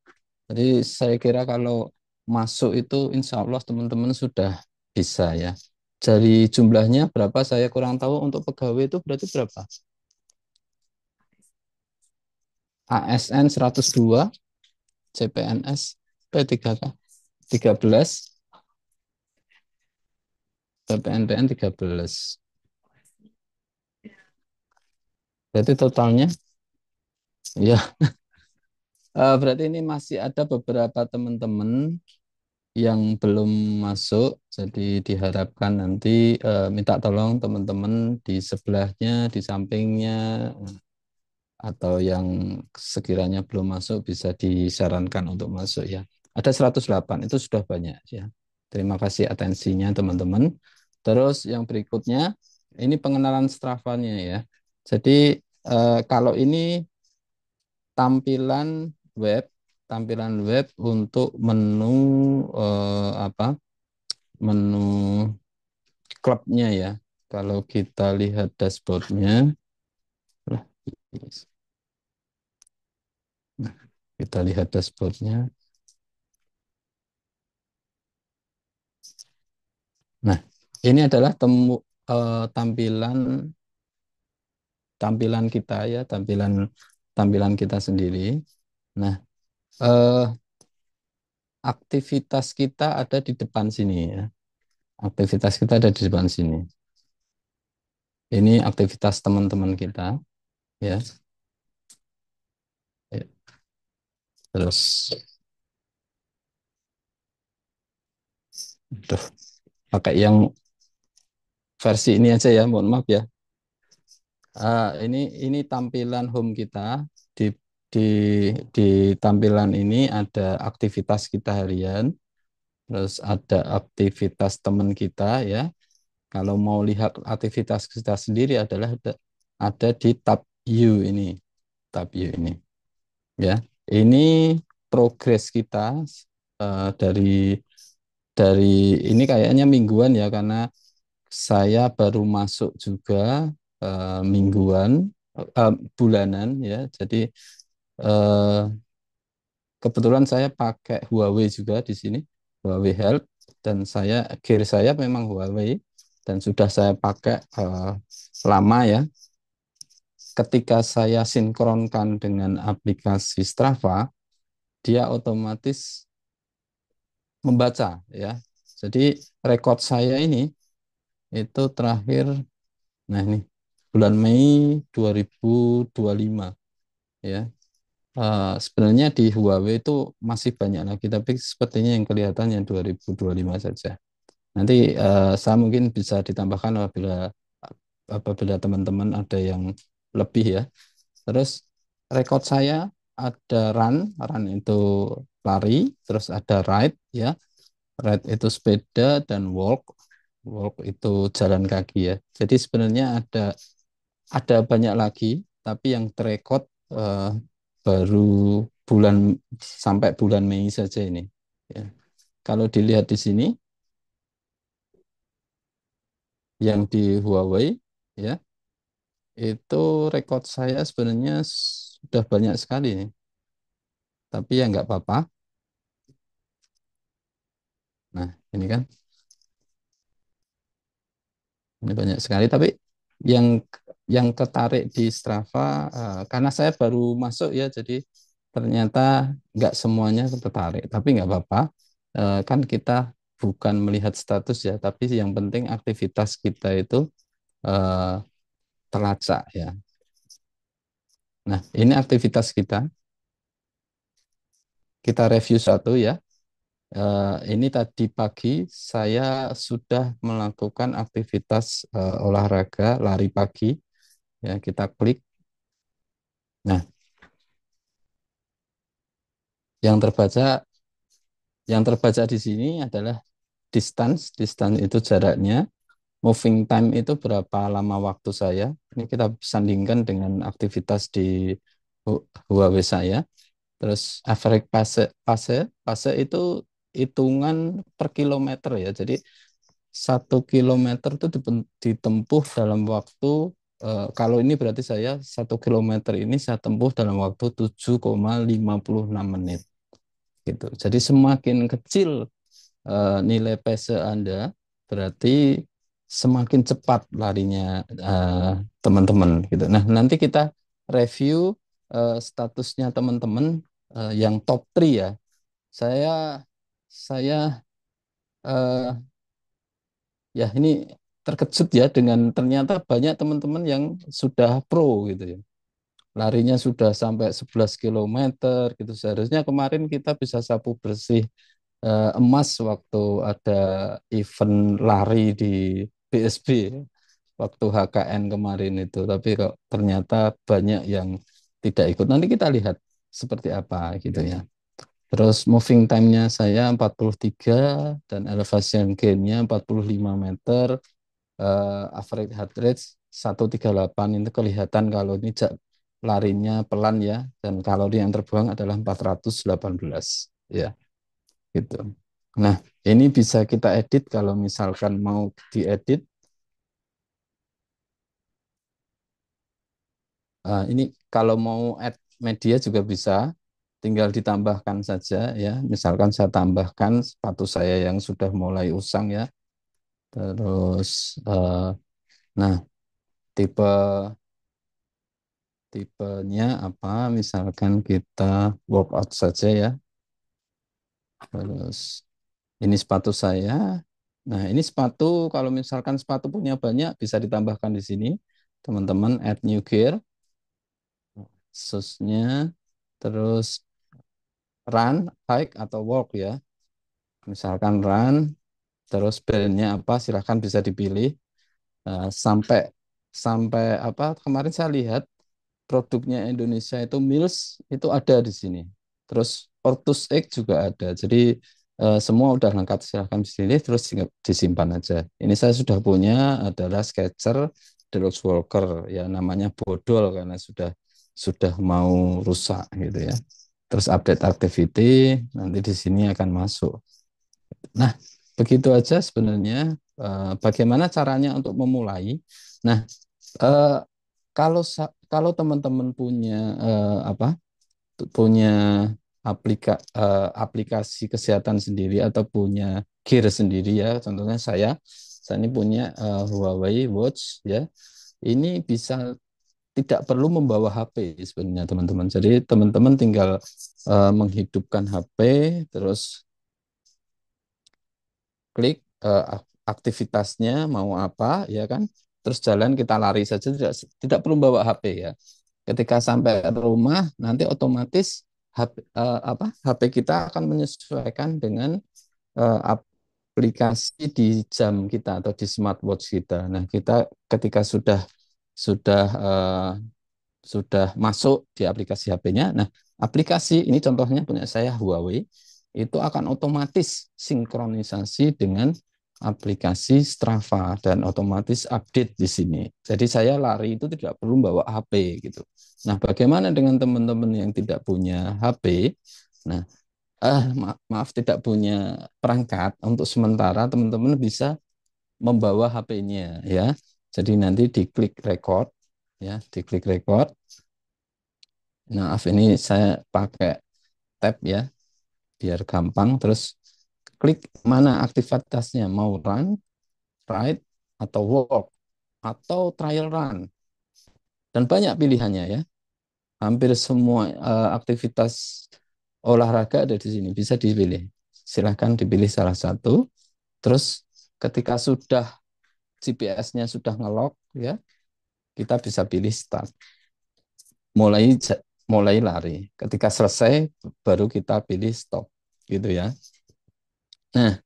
Jadi saya kira kalau masuk itu insya Allah teman-teman sudah bisa ya. Dari jumlahnya berapa saya kurang tahu, untuk pegawai itu berarti berapa? ASN 102, CPNS P3K 13, PPNPN 13. Berarti totalnya ya, berarti ini masih ada beberapa teman-teman yang belum masuk, jadi diharapkan nanti minta tolong teman-teman di sebelahnya, di sampingnya, atau yang sekiranya belum masuk bisa disarankan untuk masuk ya. Ada 108, itu sudah banyak ya. Terima kasih atensinya teman-teman. Terus yang berikutnya, ini pengenalan Strava-nya ya. Jadi kalau ini tampilan web untuk menu menu klubnya ya. Kalau kita lihat dashboardnya, nah, kita lihat dashboardnya. Nah, ini adalah tampilan kita ya, tampilan kita sendiri. Nah, eh, aktivitas kita ada di depan sini ya. Aktivitas kita ada di depan sini. Ini aktivitas teman-teman kita ya. Ya. Terus pakai yang versi ini aja ya, mohon maaf ya. Ini tampilan home kita. Di di tampilan ini ada aktivitas kita harian, terus ada aktivitas teman kita ya. Kalau mau lihat aktivitas kita sendiri adalah ada di tab U ini, tab U ini ya. Ini progres kita dari ini kayaknya mingguan ya, karena saya baru masuk juga mingguan, bulanan ya. Jadi eh, kebetulan saya pakai Huawei juga di sini, Huawei Health, dan gear saya memang Huawei dan sudah saya pakai lama ya. Ketika saya sinkronkan dengan aplikasi Strava, dia otomatis membaca ya. Jadi rekod saya ini itu terakhir, nah ini bulan Mei 2025 ya. Sebenarnya di Huawei itu masih banyak lagi, tapi sepertinya yang kelihatan yang 2025 saja. Nanti saya mungkin bisa ditambahkan apabila teman-teman ada yang lebih ya. Terus rekod saya ada run itu lari, terus ada ride ya. Ride itu sepeda dan walk itu jalan kaki ya. Jadi sebenarnya ada banyak lagi, tapi yang terekod baru sampai bulan Mei saja ini. Ya. Kalau dilihat di sini, yang di Huawei, ya itu rekod saya sebenarnya sudah banyak sekali nih. Tapi ya nggak apa-apa. Nah, ini kan, ini banyak sekali. Tapi yang yang ketarik di Strava, karena saya baru masuk ya, jadi ternyata nggak semuanya tertarik. Tapi nggak apa-apa. Kan kita bukan melihat status ya, tapi yang penting aktivitas kita itu eh, terlacak ya. Nah, ini aktivitas kita. Kita review satu ya. Ini tadi pagi saya sudah melakukan aktivitas olahraga lari pagi. Ya, kita klik. Nah, yang terbaca di sini adalah distance. Distance itu jaraknya. Moving time itu berapa lama waktu saya. Ini kita sandingkan dengan aktivitas di Huawei saya. Terus average pace itu hitungan per kilometer ya. Jadi 1 kilometer itu ditempuh dalam waktu, kalau ini berarti saya 1 kilometer ini saya tempuh dalam waktu 7,56 menit gitu. Jadi semakin kecil nilai pace Anda, berarti semakin cepat larinya teman-teman gitu. Nah, nanti kita review statusnya teman-teman yang top 3 ya. Saya saya eh, ya ini terkejut ya dengan ternyata banyak teman-teman yang sudah pro gitu ya. Larinya sudah sampai 11 kilometer gitu. Seharusnya kemarin kita bisa sapu bersih emas waktu ada event lari di BSB waktu HKN kemarin itu. Tapi kok ternyata banyak yang tidak ikut. Nanti kita lihat seperti apa gitu ya. Terus moving time-nya saya 43 dan elevation gain-nya 45 meter. Average heart rate 138 itu kelihatan kalau ini larinya pelan ya, dan kalori yang terbuang adalah 418 ya gitu. Nah, ini bisa kita edit kalau misalkan mau diedit. Ini kalau mau add media juga bisa, tinggal ditambahkan saja ya. Misalkan saya tambahkan sepatu saya yang sudah mulai usang ya. Terus nah, tipe tipenya apa? Misalkan kita workout saja ya. Terus ini sepatu saya. Nah, ini sepatu, kalau misalkan sepatu punya banyak bisa ditambahkan di sini. Teman-teman add new gear, susnya, terus run, hike atau walk ya. Misalkan run, terus bandnya apa, silahkan bisa dipilih. Sampai sampai apa kemarin saya lihat produknya Indonesia itu Mills itu ada di sini. Terus Ortus Egg juga ada. Jadi semua udah lengkap, silahkan pilih terus disimpan aja. Ini saya sudah punya adalah Sketcher Deluxe Walker ya, namanya bodol karena sudah mau rusak gitu ya. Terus update activity nanti di sini akan masuk. Nah, begitu aja sebenarnya bagaimana caranya untuk memulai. Nah, eh, kalau teman-teman punya apa? Punya aplikasi kesehatan sendiri atau punya gear sendiri ya. Contohnya saya ini punya Huawei Watch ya. Ini bisa tidak perlu membawa HP sebenarnya teman-teman. Jadi teman-teman tinggal menghidupkan HP terus klik aktivitasnya mau apa ya kan, terus jalan kita lari saja, tidak perlu bawa HP ya. Ketika sampai rumah nanti otomatis HP kita akan menyesuaikan dengan aplikasi di jam kita atau di smartwatch kita. Nah, kita ketika sudah eh, sudah masuk di aplikasi HP-nya. Nah, aplikasi ini contohnya punya saya Huawei, itu akan otomatis sinkronisasi dengan aplikasi Strava dan otomatis update di sini. Jadi saya lari itu tidak perlu bawa HP gitu. Nah, bagaimana dengan teman-teman yang tidak punya HP? Nah, maaf tidak punya perangkat, untuk sementara teman-teman bisa membawa HP-nya ya. Jadi nanti diklik record ya, diklik record. Nah, ini saya pakai tab ya, biar gampang. Terus klik mana aktivitasnya, mau run, ride, atau walk, atau trial run. Dan banyak pilihannya ya. Hampir semua aktivitas olahraga ada di sini, bisa dipilih. Silahkan dipilih salah satu. Terus ketika sudah GPS-nya sudah ngelok ya, kita bisa pilih start. Mulai mulai lari. Ketika selesai baru kita pilih stop gitu ya. Nah,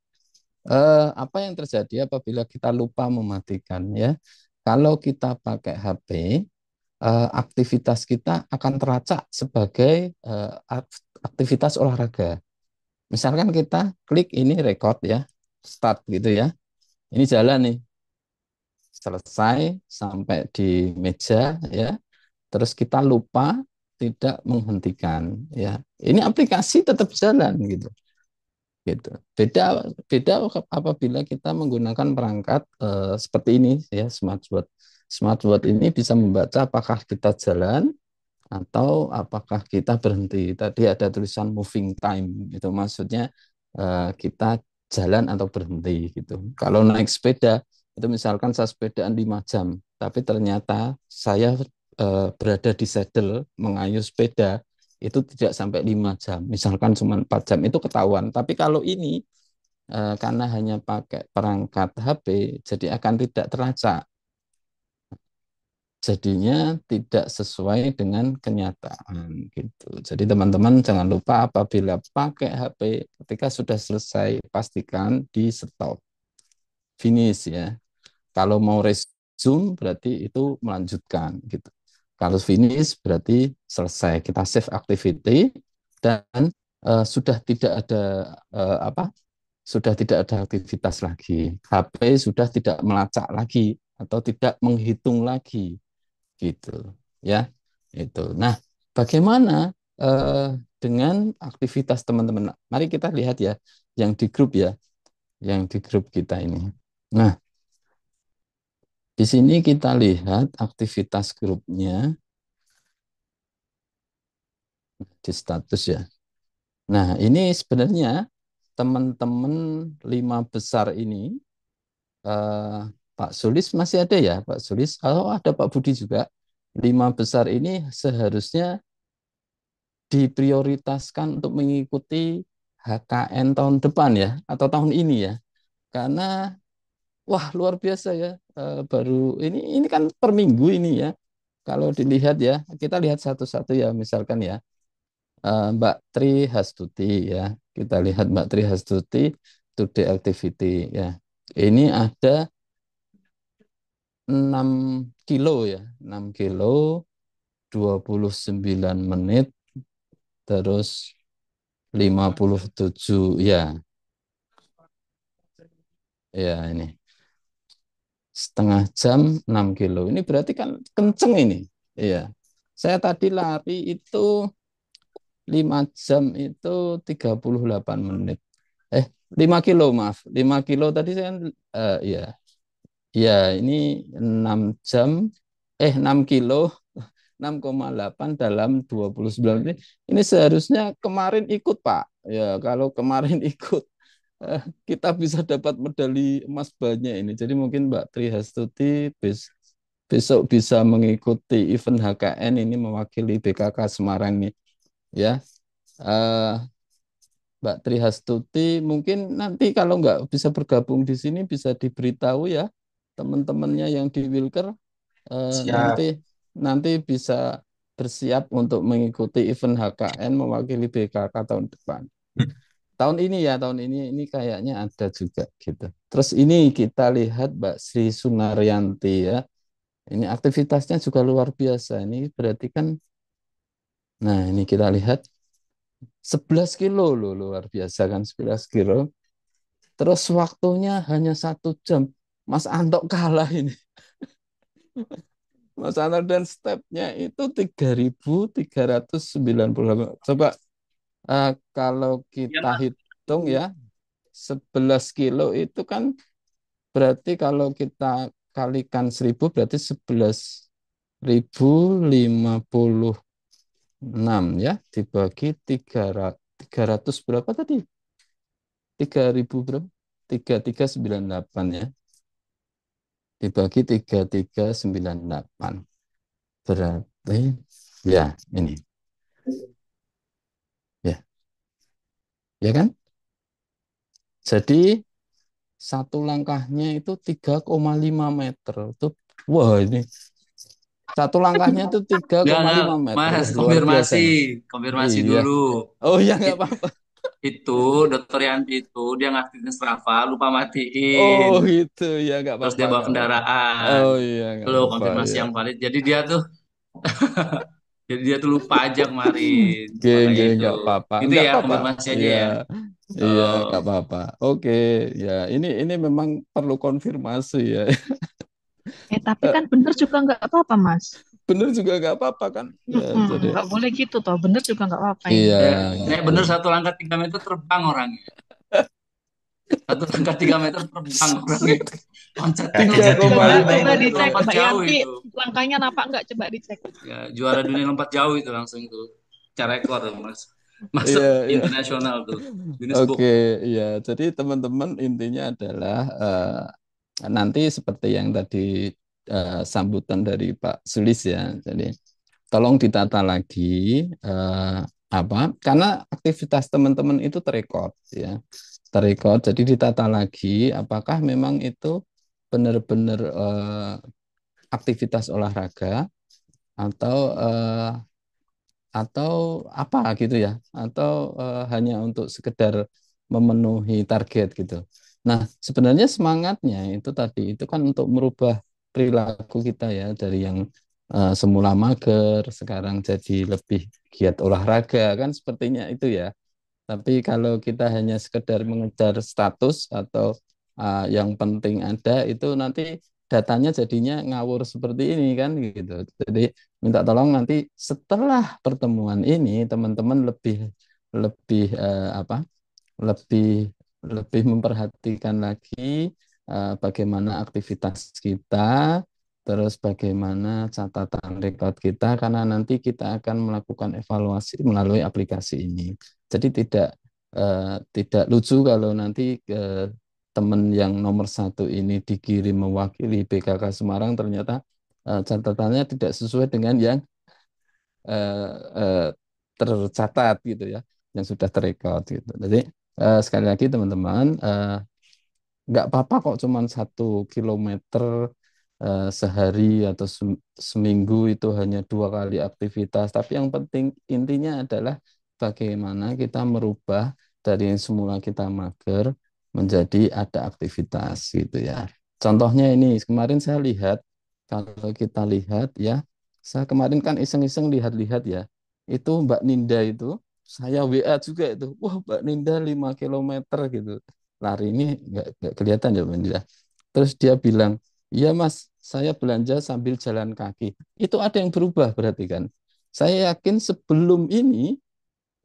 apa yang terjadi apabila kita lupa mematikan ya? Kalau kita pakai HP, aktivitas kita akan teracak sebagai aktivitas olahraga. Misalkan kita klik ini record ya, start gitu ya. Ini jalan nih, selesai sampai di meja ya. Terus kita lupa tidak menghentikan ya. Ini aplikasi tetap jalan gitu. Gitu. Beda beda apabila kita menggunakan perangkat seperti ini ya, smartwatch. Smartwatch ini bisa membaca apakah kita jalan atau apakah kita berhenti. Tadi ada tulisan moving time, itu maksudnya kita jalan atau berhenti gitu. Kalau naik sepeda itu misalkan saya sepedaan 5 jam, tapi ternyata saya berada di saddle mengayuh sepeda itu tidak sampai 5 jam, misalkan cuma 4 jam, itu ketahuan. Tapi kalau ini karena hanya pakai perangkat HP, jadi akan tidak terlacak. Jadinya tidak sesuai dengan kenyataan gitu. Jadi teman-teman jangan lupa apabila pakai HP, ketika sudah selesai pastikan di stop, finish ya. Kalau mau resume berarti itu melanjutkan gitu. Kalau finish berarti selesai. Kita save activity dan sudah tidak ada sudah tidak ada aktivitas lagi. HP sudah tidak melacak lagi atau tidak menghitung lagi gitu ya. Itu. Nah, bagaimana dengan aktivitas teman-teman? Mari kita lihat ya yang di grup ya, yang di grup kita ini. Nah, di sini kita lihat aktivitas grupnya di status ya. Nah, ini sebenarnya teman-teman 5 besar ini, Pak Sulis masih ada ya, Pak Sulis? Oh, ada Pak Budi juga. 5 besar ini seharusnya diprioritaskan untuk mengikuti HKN tahun depan ya, atau tahun ini ya. Karena wah luar biasa ya, baru ini kan per minggu ini ya. Kalau dilihat ya, kita lihat satu-satu ya, misalkan ya, Mbak Tri Hastuti ya, kita lihat Mbak Tri Hastuti today activity ya. Ini ada 6 kilo ya, 6 kilo, 29 menit, terus 57 ya, ya ini. Setengah jam 6 kilo. Ini berarti kan kenceng ini. Iya. Saya tadi lari itu 5 jam itu 38 menit. 5 kilo maaf. 5 kilo tadi saya iya. Ya, ini 6 jam 6 kilo 6,8 dalam 29 menit. Ini seharusnya kemarin ikut, Pak. Ya, kalau kemarin ikut kita bisa dapat medali emas banyak ini. Jadi mungkin Mbak Tri Hastuti besok bisa mengikuti event HKN ini mewakili BKK Semarang nih. Ya, Eh, Mbak Tri Hastuti mungkin nanti kalau nggak bisa bergabung di sini bisa diberitahu ya teman-temannya yang di Wilker Siap. nanti bisa bersiap untuk mengikuti event HKN mewakili BKK tahun depan. Tahun ini kayaknya ada juga gitu. Terus ini kita lihat Mbak Sri Sunaryanti ya. Ini aktivitasnya juga luar biasa. Ini berarti kan, nah ini kita lihat 11 kilo loh, luar biasa kan 11 kilo. Terus waktunya hanya 1 jam. Mas Antok kalah ini. Mas Antok dan stepnya itu 3.398. Coba kalau kita hitung ya, 11 kilo itu kan berarti kalau kita kalikan 1.000 berarti 11.056 ya, dibagi 300 berapa tadi? 3.000 berapa? 3.398 ya. Dibagi 3.398. Berarti ya ini. Ya. Ya kan? Jadi satu langkahnya itu 3,5 meter. Itu wah ini satu langkahnya itu Enggak, 3,5 meter. Mas, Wah, luar biasa ini. konfirmasi Iya. dulu. Oh ya nggak It- apa-apa. Itu Dokter Yanti itu dia ngaktifin Strava, lupa matiin. Oh gitu ya nggak Terus apa-apa dia bawa nggak apa-apa. kendaraan. Oh iya nggak Lo apa-apa konfirmasi ya. yang valid. Jadi dia tuh lupa aja kemarin. Makanya itu. Nggak apa-apa, Itu nggak ya apa-apa. konfirmasi aja Iya, ya. iya Oh, nggak apa-apa. Oke, ya ini memang perlu konfirmasi ya. Tapi kan bener juga nggak apa-apa, Mas. Bener juga nggak apa-apa kan? Ya, jadi Nggak boleh gitu toh. Bener juga nggak apa-apa ini. iya nek gitu. bener satu langkah 3 meter terbang orangnya. Satu langkah 3 meter terbang orangnya. Loncatnya Tiga lompat koma Coba lima coba meter. dicek lompat Mbak jauh Yanti, itu. langkahnya napak nggak? Coba dicek. Ya, juara dunia lompat jauh itu langsung itu. Cara rekor tuh, Mas. Masuk Iya, iya. internasional tuh. Guinness Book. Oke, iya. Jadi teman-teman intinya adalah nanti seperti yang tadi sambutan dari Pak Sulis ya. Jadi tolong ditata lagi eh, apa? Karena aktivitas teman-teman itu terekod ya, terekod. Jadi ditata lagi apakah memang itu benar-benar aktivitas olahraga atau apa gitu ya, atau hanya untuk sekedar memenuhi target gitu. Nah, sebenarnya semangatnya itu tadi itu kan untuk merubah perilaku kita ya dari yang semula mager sekarang jadi lebih giat olahraga kan sepertinya itu ya. Tapi kalau kita hanya sekedar mengejar status atau yang penting ada itu nanti datanya jadinya ngawur seperti ini kan gitu. Jadi minta tolong nanti setelah pertemuan ini teman-teman lebih lebih apa? Lebih lebih memperhatikan lagi bagaimana aktivitas kita, terus bagaimana catatan rekod kita karena nanti kita akan melakukan evaluasi melalui aplikasi ini. Jadi tidak lucu kalau nanti teman yang nomor 1 ini dikirim mewakili BKK Semarang ternyata catatannya tidak sesuai dengan yang eh, eh, tercatat gitu ya, yang sudah terrekod gitu. Jadi sekali lagi teman-teman, nggak apa-apa kok cuman 1 kilometer sehari atau seminggu itu hanya 2 kali aktivitas. Tapi yang penting intinya adalah bagaimana kita merubah dari yang semula kita mager menjadi ada aktivitas gitu ya. Contohnya ini kemarin saya lihat kalau kita lihat ya, saya kemarin kan iseng-iseng lihat-lihat ya, itu Mbak Ninda itu, saya WA juga itu, wah Mbak Ninda 5 kilometer gitu. Lari ini nggak kelihatan ya Mbak Ninda. Terus dia bilang, iya Mas, saya belanja sambil jalan kaki. Itu ada yang berubah berarti kan. Saya yakin sebelum ini,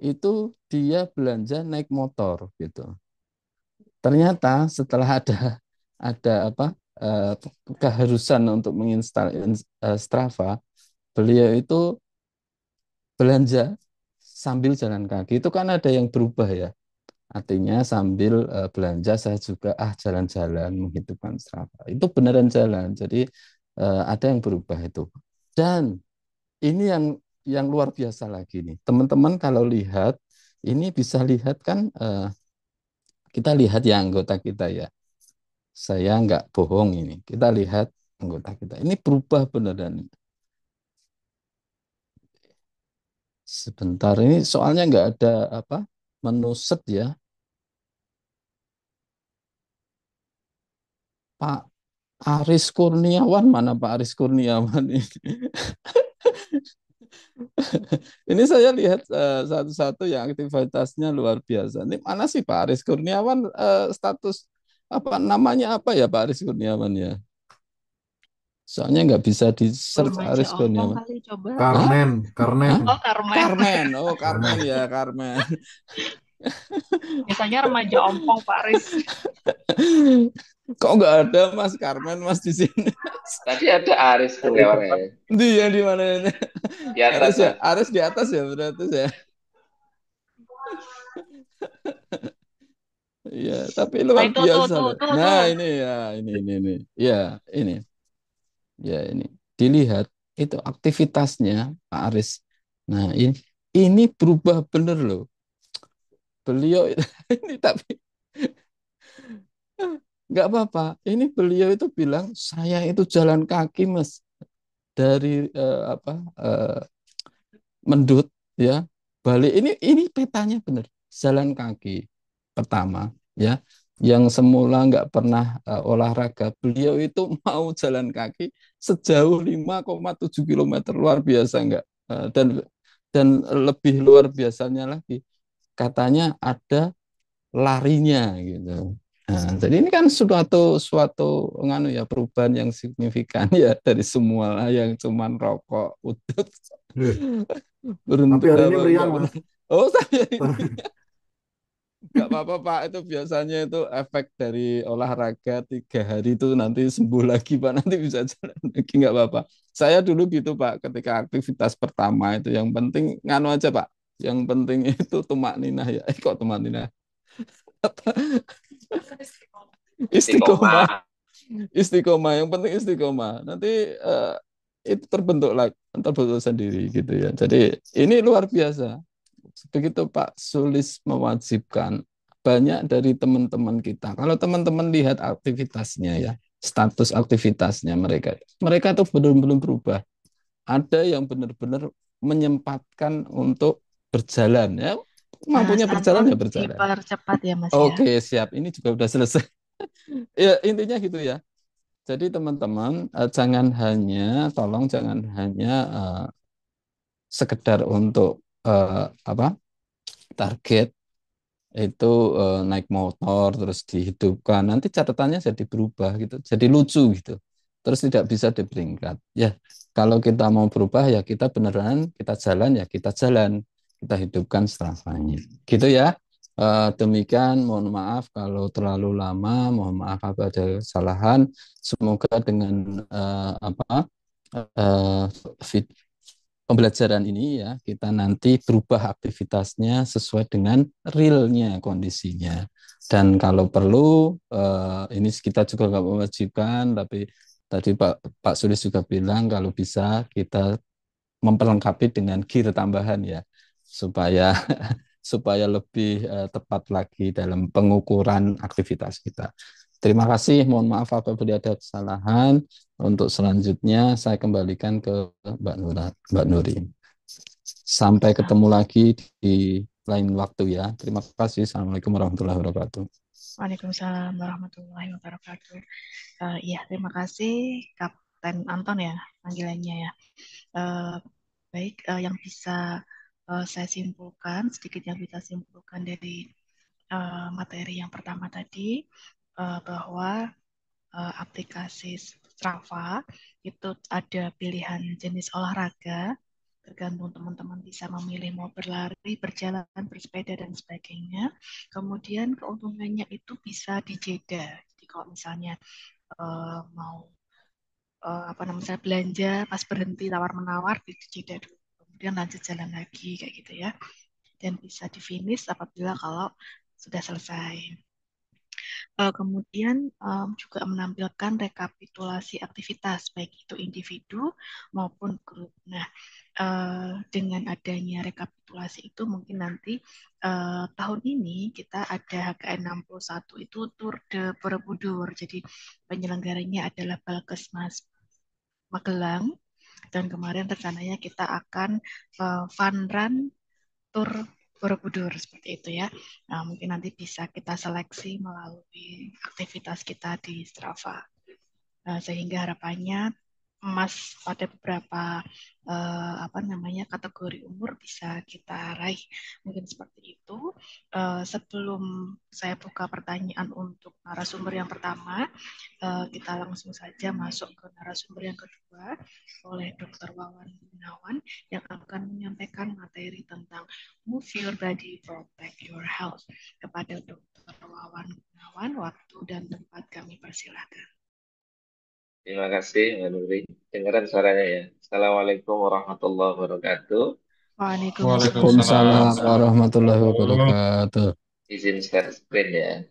itu dia belanja naik motor gitu. Ternyata setelah ada apa eh, keharusan untuk menginstal Strava, beliau itu belanja sambil jalan kaki. Itu kan ada yang berubah ya. Artinya sambil belanja saya juga jalan-jalan menghidupkan Strava. Itu beneran jalan. Jadi ada yang berubah itu. Dan ini yang luar biasa lagi nih. Teman-teman kalau lihat ini bisa lihat kan kita lihat ya anggota kita ya. Saya nggak bohong ini. Kita lihat anggota kita. Ini berubah beneran. Sebentar ini soalnya nggak ada apa menu set ya. Pak Aris Kurniawan mana Pak Aris Kurniawan ini? Ini saya lihat satu-satu yang aktivitasnya luar biasa. Ini mana sih Pak Aris Kurniawan status apa namanya apa ya Pak Aris Kurniawan ya? Soalnya nggak bisa di search Remaja Aris ompong Kurniawan. kali coba. Hah? Karmen, Hah? Karmen, Oh, Karmen. Karmen, oh Karmen Karmen. ya Karmen. Biasanya remaja ompong, Pak Riz. Kok nggak ada Mas Karmen Mas di sini? Tadi ada Aris Kurniawan ya. Dia di mana ini? Di atas, Aris ya, Mas. Aris di atas ya berarti ya. Iya, tapi Nah, luar itu biasa loh. tuh. Nah, ini ya, ini. Ya, ini. Ya, ini. Dilihat itu aktivitasnya Pak Aris. Nah, ini berubah bener loh. Beliau ini tapi nggak apa-apa. Ini beliau itu bilang saya itu jalan kaki Mas dari Mendut ya balik ini petanya benar jalan kaki pertama ya yang semula nggak pernah olahraga beliau itu mau jalan kaki sejauh 5,7 kilometer luar biasa nggak. Dan lebih luar biasanya lagi katanya ada larinya gitu. Nah, jadi ini kan suatu nganu ya perubahan yang signifikan ya dari semula yang cuman rokok udut Tapi hari ini meriang, Mas. Oh saya ini nggak apa-apa Pak itu biasanya itu efek dari olahraga 3 hari itu nanti sembuh lagi Pak nanti bisa jalan lagi nggak apa-apa. Saya dulu gitu Pak ketika aktivitas pertama itu yang penting nganu aja Pak yang penting itu tumak ninah ya kok tumak ninah istiqomah istiqomah yang penting istiqomah nanti itu terbentuk sendiri gitu ya jadi ini luar biasa begitu Pak Sulis mewajibkan banyak dari teman-teman kita kalau teman-teman lihat aktivitasnya ya status aktivitasnya mereka tuh benar-benar berubah ada yang benar-benar menyempatkan untuk berjalan ya mampunya berjalan ya berjalan. Dipercepat ya Mas ya. Oke siap ini juga udah selesai. Ya intinya gitu ya. Jadi teman-teman tolong jangan hanya sekedar untuk target itu naik motor terus dihidupkan nanti catatannya jadi berubah gitu jadi lucu gitu terus tidak bisa diperingkat ya kalau kita mau berubah ya kita beneran kita jalan kita hidupkan Strava-nya gitu ya. Demikian mohon maaf kalau terlalu lama mohon maaf apa ada kesalahan semoga dengan eh, pembelajaran ini ya kita nanti berubah aktivitasnya sesuai dengan realnya kondisinya dan kalau perlu ini kita juga nggak mewajibkan tapi tadi Pak Sulis juga bilang kalau bisa kita memperlengkapi dengan gear tambahan ya supaya supaya lebih tepat lagi dalam pengukuran aktivitas kita. Terima kasih, mohon maaf apabila ada kesalahan. Untuk selanjutnya saya kembalikan ke Mbak Nuri. Sampai ketemu lagi di lain waktu ya. Terima kasih. Assalamualaikum warahmatullahi wabarakatuh. Waalaikumsalam warahmatullahi wabarakatuh. Ya, terima kasih Kak Kapten Anton ya panggilannya ya. Eh, Baik, yang bisa saya simpulkan, sedikit yang bisa simpulkan dari materi yang pertama tadi, bahwa aplikasi Strava itu ada pilihan jenis olahraga, tergantung teman-teman bisa memilih mau berlari, berjalan, bersepeda, dan sebagainya. Kemudian keuntungannya itu bisa dijeda. Jadi kalau misalnya mau apa namanya belanja, pas berhenti tawar-menawar, dijeda dulu. Kemudian lanjut jalan lagi, kayak gitu ya. Dan bisa di finish apabila kalau sudah selesai. Kemudian juga menampilkan rekapitulasi aktivitas, baik itu individu maupun grup. Nah, dengan adanya rekapitulasi itu mungkin nanti tahun ini kita ada HKN 61 itu Tour de Borobudur. Jadi penyelenggaranya adalah Balkesmas Magelang dan kemarin rencananya kita akan fun run Tour Borobudur seperti itu ya. Nah, mungkin nanti bisa kita seleksi melalui aktivitas kita di Strava. Sehingga harapannya emas pada beberapa apa namanya kategori umur bisa kita raih, mungkin seperti itu. Sebelum saya buka pertanyaan untuk narasumber yang pertama, kita langsung saja masuk ke narasumber yang kedua oleh Dr. Wawan Gunawan yang akan menyampaikan materi tentang Move Your Body, Protect Your Health. Kepada Dr. Wawan Gunawan, waktu dan tempat kami persilahkan. Terima kasih, Mbak Nuri. Dengaran suaranya ya. Assalamualaikum warahmatullahi wabarakatuh. Waalaikumsalam warahmatullahi wabarakatuh. Izin share screen ya.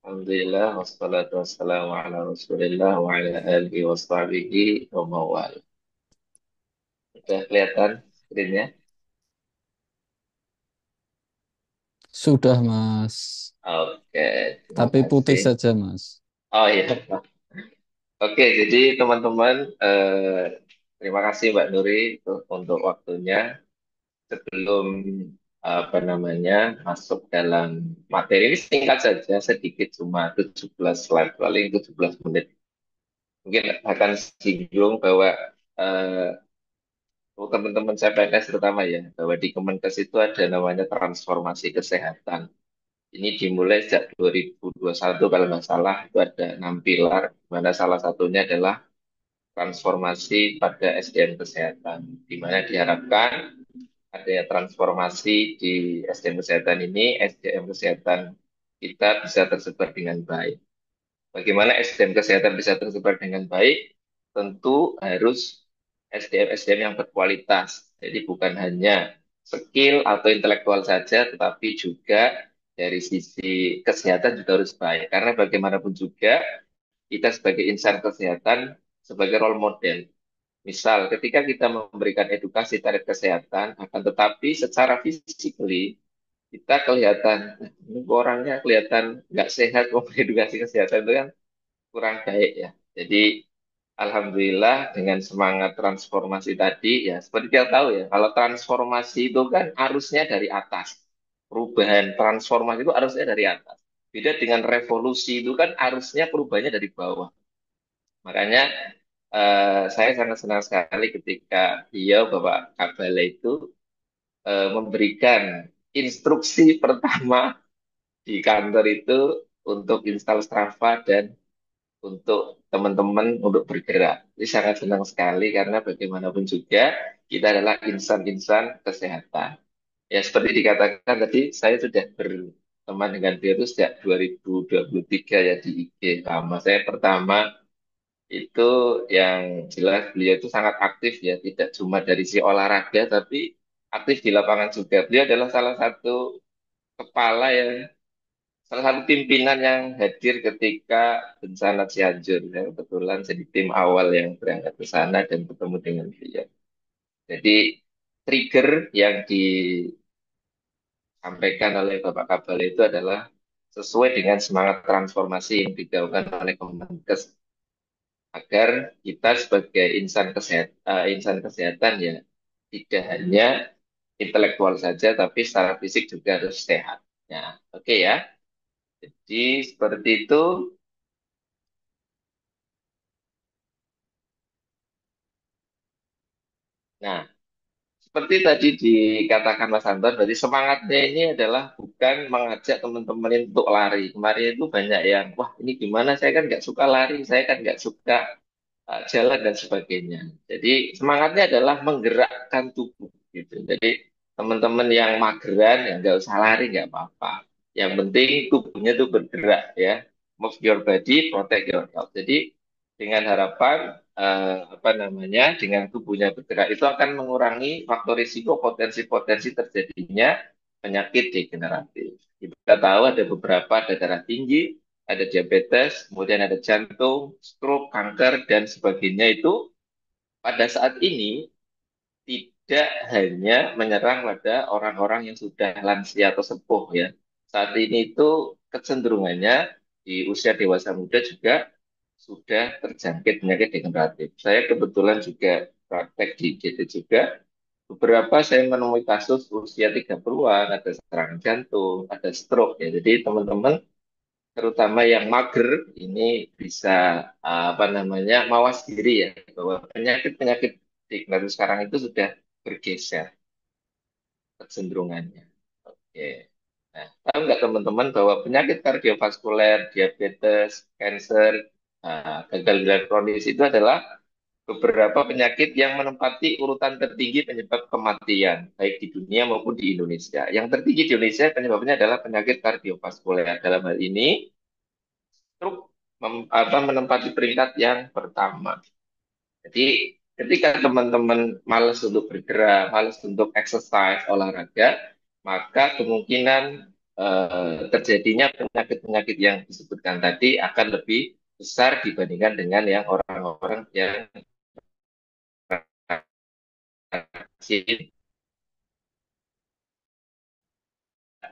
Alhamdulillah, wassalatu wassalamu ala rasulillah wa ala alihi wa sahbihi wa mawal. Sudah kelihatan screennya? Sudah, Mas. Oke, terima Tapi putih kasih. saja, Mas. Oh iya. Oke, jadi teman-teman, terima kasih Mbak Nuri untuk waktunya. Sebelum apa namanya masuk dalam materi ini singkat saja, sedikit cuma 17 slide, paling 17 menit. Mungkin akan singgung bahwa eh, untuk teman-teman CPNS terutama ya, bahwa di Kemenkes itu ada namanya transformasi kesehatan. Ini dimulai sejak 2021 kalau nggak salah, itu ada 6 pilar, di mana salah satunya adalah transformasi pada SDM kesehatan, di mana diharapkan adanya transformasi di SDM kesehatan ini, SDM kesehatan kita bisa tersebar dengan baik. Bagaimana SDM kesehatan bisa tersebar dengan baik? Tentu harus SDM-SDM yang berkualitas. Jadi bukan hanya skill atau intelektual saja, tetapi juga dari sisi kesehatan juga harus baik. Karena bagaimanapun juga kita sebagai insan kesehatan, sebagai role model. Misal, ketika kita memberikan edukasi terkait kesehatan, akan tetapi secara physically, kita kelihatan, ini orangnya kelihatan nggak sehat, mau edukasi kesehatan itu kan kurang baik ya. Jadi, Alhamdulillah dengan semangat transformasi tadi, ya seperti kita tahu ya, kalau transformasi itu kan arusnya dari atas. Perubahan transformasi itu arusnya dari atas. Beda dengan revolusi itu kan arusnya perubahannya dari bawah. Makanya saya sangat senang sekali ketika beliau Bapak Kabale itu memberikan instruksi pertama di kantor itu untuk install Strava dan untuk teman-teman untuk bergerak. Ini sangat senang sekali karena bagaimanapun juga kita adalah insan-insan kesehatan. Ya seperti dikatakan tadi, saya sudah berteman dengan beliau itu sejak 2023 ya di IG. Sama saya pertama itu yang jelas beliau itu sangat aktif ya, tidak cuma dari si olahraga, tapi aktif di lapangan juga. Beliau adalah salah satu kepala yang, salah satu pimpinan yang hadir ketika bencana Cianjur. Ya, kebetulan jadi tim awal yang berangkat ke sana dan ketemu dengan beliau. Jadi trigger yang disampaikan oleh Bapak Kabal itu adalah sesuai dengan semangat transformasi yang digaungkan oleh Kemenkes agar kita sebagai insan kesehatan ya tidak hanya intelektual saja tapi secara fisik juga harus sehat. Ya, oke ya. Jadi seperti itu. Nah, seperti tadi dikatakan Mas Anton, berarti semangatnya ini adalah bukan mengajak teman-teman untuk lari. Kemarin itu banyak yang, wah ini gimana, saya kan nggak suka lari, saya kan nggak suka jalan dan sebagainya. Jadi semangatnya adalah menggerakkan tubuh gitu. Jadi teman-teman yang mageran ya nggak usah lari nggak apa-apa. Yang penting tubuhnya tuh bergerak ya. Move your body, protect your health. Jadi dengan harapan apa namanya dengan tubuhnya bergerak itu akan mengurangi faktor risiko potensi-potensi terjadinya penyakit degeneratif. Kita tahu ada beberapa, ada darah tinggi, ada diabetes, kemudian ada jantung, stroke, kanker, dan sebagainya itu pada saat ini tidak hanya menyerang pada orang-orang yang sudah lansia atau sepuh ya. Saat ini itu kecenderungannya di usia dewasa muda juga sudah terjangkit penyakit degeneratif. Saya kebetulan juga praktek di IGD juga. Beberapa saya menemui kasus usia 30-an, ada serangan jantung, ada stroke ya. Jadi teman-teman terutama yang mager ini bisa apa namanya mawas diri ya bahwa penyakit-penyakit degeneratif sekarang itu sudah bergeser kecenderungannya. Oke. Nah, tahu nggak teman-teman bahwa penyakit kardiovaskuler, diabetes, kanker, gagal ginjal kronis itu adalah beberapa penyakit yang menempati urutan tertinggi penyebab kematian, baik di dunia maupun di Indonesia. Yang tertinggi di Indonesia penyebabnya adalah penyakit kardiovaskuler. Dalam hal ini truk menempati peringkat yang pertama. Jadi ketika teman-teman malas untuk bergerak, malas untuk exercise, olahraga, maka kemungkinan terjadinya penyakit-penyakit yang disebutkan tadi akan lebih besar dibandingkan dengan yang orang-orang yang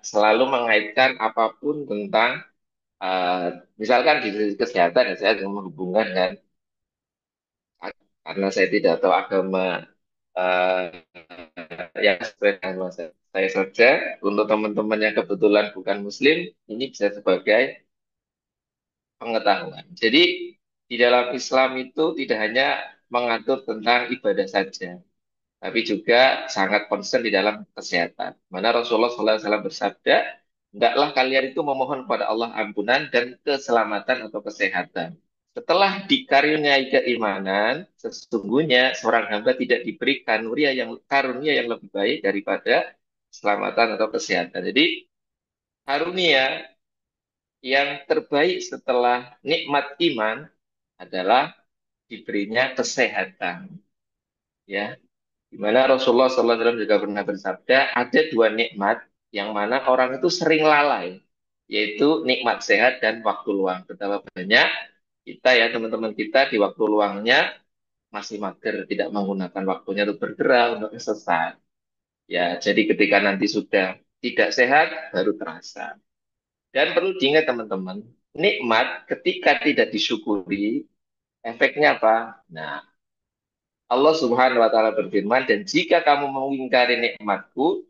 selalu mengaitkan apapun tentang misalkan di sisi kesehatan ya saya menghubungkan kan karena saya tidak tahu agama yang sesuai dengan saya saja untuk teman-teman yang kebetulan bukan Muslim ini bisa sebagai pengetahuan. Jadi di dalam Islam itu tidak hanya mengatur tentang ibadah saja, tapi juga sangat concern di dalam kesehatan. Mana Rasulullah SAW bersabda, hendaklah kalian itu memohon kepada Allah ampunan dan keselamatan atau kesehatan. Setelah dikaruniai keimanan, sesungguhnya seorang hamba tidak diberi karunia yang lebih baik daripada keselamatan atau kesehatan. Jadi karunia yang terbaik setelah nikmat iman adalah diberinya kesehatan. Ya, di mana Rasulullah SAW juga pernah bersabda, ada dua nikmat yang mana orang itu sering lalai, yaitu nikmat sehat dan waktu luang. Betapa banyak kita ya teman-teman kita di waktu luangnya masih mager, tidak menggunakan waktunya untuk bergerak, untuk exercise. Ya, jadi ketika nanti sudah tidak sehat, baru terasa. Dan perlu diingat teman-teman, nikmat ketika tidak disyukuri, efeknya apa? Nah, Allah Subhanahu wa taala berfirman, dan jika kamu mengingkari nikmatku,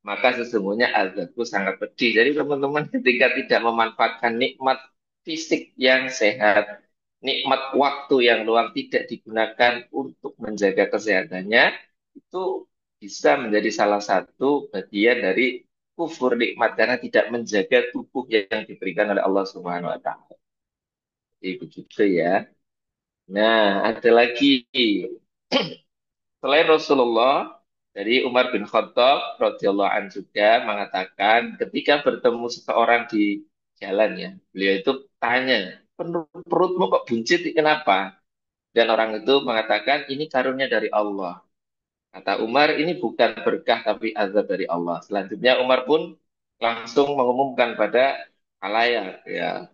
maka sesungguhnya azabku sangat pedih. Jadi teman-teman ketika tidak memanfaatkan nikmat fisik yang sehat, nikmat waktu yang luang tidak digunakan untuk menjaga kesehatannya, itu bisa menjadi salah satu bagian dari kufur nikmat karena tidak menjaga tubuh yang diberikan oleh Allah Subhanahu wa taala. Jadi begitu ya. Nah, ada lagi selain Rasulullah, dari Umar bin Khattab radhiyallahu anhu juga mengatakan ketika bertemu seseorang di jalan ya, beliau itu tanya, perutmu kok buncit, kenapa? Dan orang itu mengatakan ini karunia dari Allah. Kata Umar, ini bukan berkah tapi azab dari Allah. Selanjutnya Umar pun langsung mengumumkan pada khalayak ya,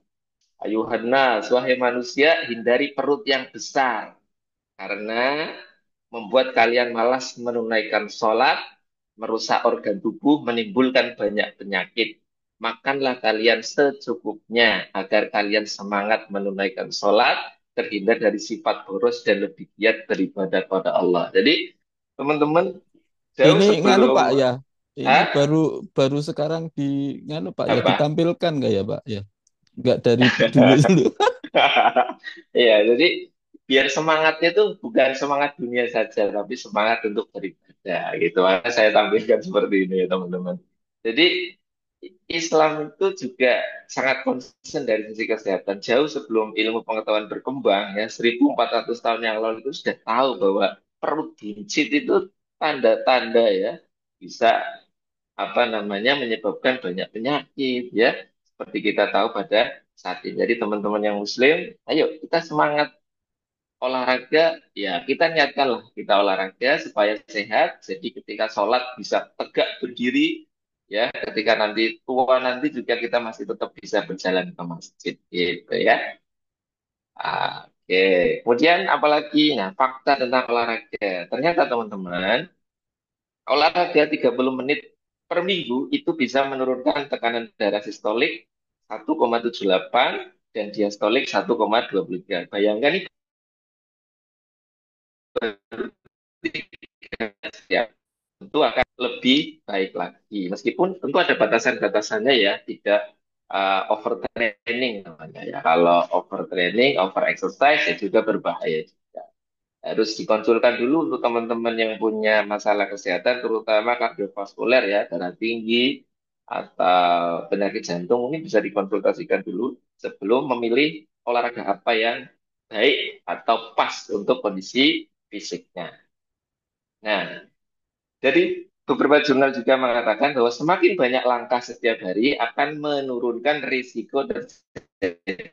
ayuhan nas, wahai manusia, hindari perut yang besar karena membuat kalian malas menunaikan sholat, merusak organ tubuh, menimbulkan banyak penyakit. Makanlah kalian secukupnya agar kalian semangat menunaikan sholat, terhindar dari sifat boros dan lebih giat beribadah pada Allah. Jadi teman-teman jauh Ini nganu Pak sebelum ya. Ini baru sekarang di nganu Pak ya apa? ditampilkan nggak ya Pak ya? Nggak dari dulu dulu. Ya, jadi biar semangatnya itu bukan semangat dunia saja, tapi semangat untuk beribadah gitu. Maka saya tampilkan seperti ini ya teman-teman. Jadi Islam itu juga sangat konsen dari sisi kesehatan. Jauh sebelum ilmu pengetahuan berkembang, ya 1400 tahun yang lalu itu sudah tahu bahwa perut buncit itu tanda-tanda ya bisa apa namanya menyebabkan banyak penyakit ya. Seperti kita tahu pada saat ini. Jadi teman-teman yang Muslim, ayo kita semangat olahraga, ya kita niatkanlah kita olahraga supaya sehat. Jadi ketika sholat bisa tegak berdiri, ya. Ketika nanti tua nanti juga kita masih tetap bisa berjalan ke masjid, gitu ya. Oke. Kemudian apalagi, nah fakta tentang olahraga. Ternyata teman-teman, olahraga 30 menit per minggu itu bisa menurunkan tekanan darah sistolik 1,78 dan diastolik 1,23. Bayangkan itu ya, tentu akan lebih baik lagi. Meskipun tentu ada batasan-batasannya ya, tidak overtraining namanya ya. Kalau overtraining, over exercise ya juga berbahaya juga. Harus dikonsulkan dulu untuk teman-teman yang punya masalah kesehatan, terutama kardiovaskuler ya, darah tinggi atau penyakit jantung, ini bisa dikonsultasikan dulu sebelum memilih olahraga apa yang baik atau pas untuk kondisi fisiknya. Nah, jadi beberapa jurnal juga mengatakan bahwa semakin banyak langkah setiap hari akan menurunkan risiko terjadinya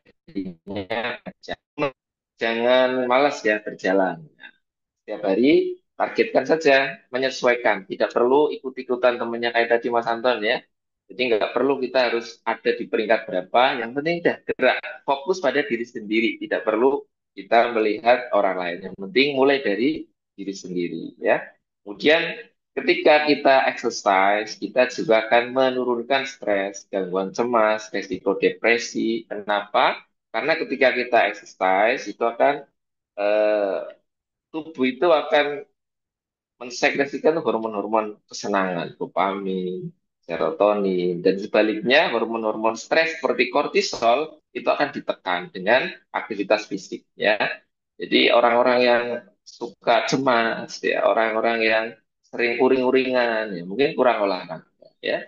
jangan, jangan malas ya berjalan. Setiap hari targetkan saja, menyesuaikan. Tidak perlu ikut-ikutan temennya kayak tadi Mas Anton ya. Jadi nggak perlu kita harus ada di peringkat berapa. Yang penting dah gerak, fokus pada diri sendiri. Tidak perlu kita melihat orang lain. Yang penting mulai dari diri sendiri ya. Kemudian ketika kita exercise, kita juga akan menurunkan stres, gangguan cemas, resiko depresi. Kenapa? Karena ketika kita exercise itu akan eh, tubuh itu akan mensekresikan hormon-hormon kesenangan, dopamin, serotonin, dan sebaliknya hormon-hormon stres seperti kortisol itu akan ditekan dengan aktivitas fisik ya. Jadi orang-orang yang suka cemas ya, orang-orang yang sering uring-uringan ya, mungkin kurang olahraga ya.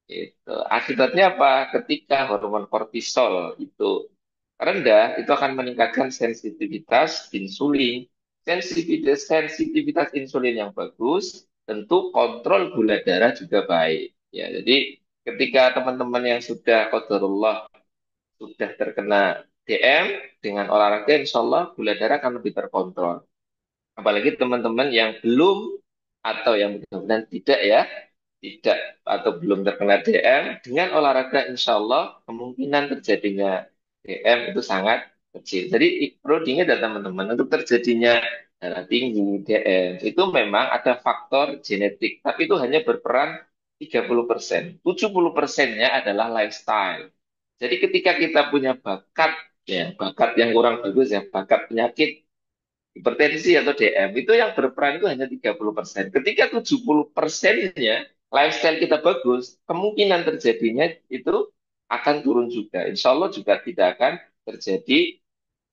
Itu. Akibatnya apa? Ketika hormon kortisol itu rendah, itu akan meningkatkan sensitivitas insulin. Sensitivitas insulin yang bagus, tentu kontrol gula darah juga baik. Ya, jadi ketika teman-teman yang sudah qadarullah sudah terkena DM dengan olahraga, insya Allah gula darah akan lebih terkontrol. Apalagi teman-teman yang belum atau yang mudah-mudahan tidak ya, tidak atau belum terkena DM, dengan olahraga insya Allah kemungkinan terjadinya DM itu sangat kecil. Jadi perlu diingat ya teman-teman, untuk terjadinya darah tinggi, DM, itu memang ada faktor genetik, tapi itu hanya berperan 30%. 70%-nya adalah lifestyle. Jadi ketika kita punya bakat, ya bakat yang kurang bagus ya, bakat penyakit hipertensi atau DM itu yang berperan itu hanya 30%. Ketika 70%-nya lifestyle kita bagus, kemungkinan terjadinya itu akan turun juga. Insya Allah juga tidak akan terjadi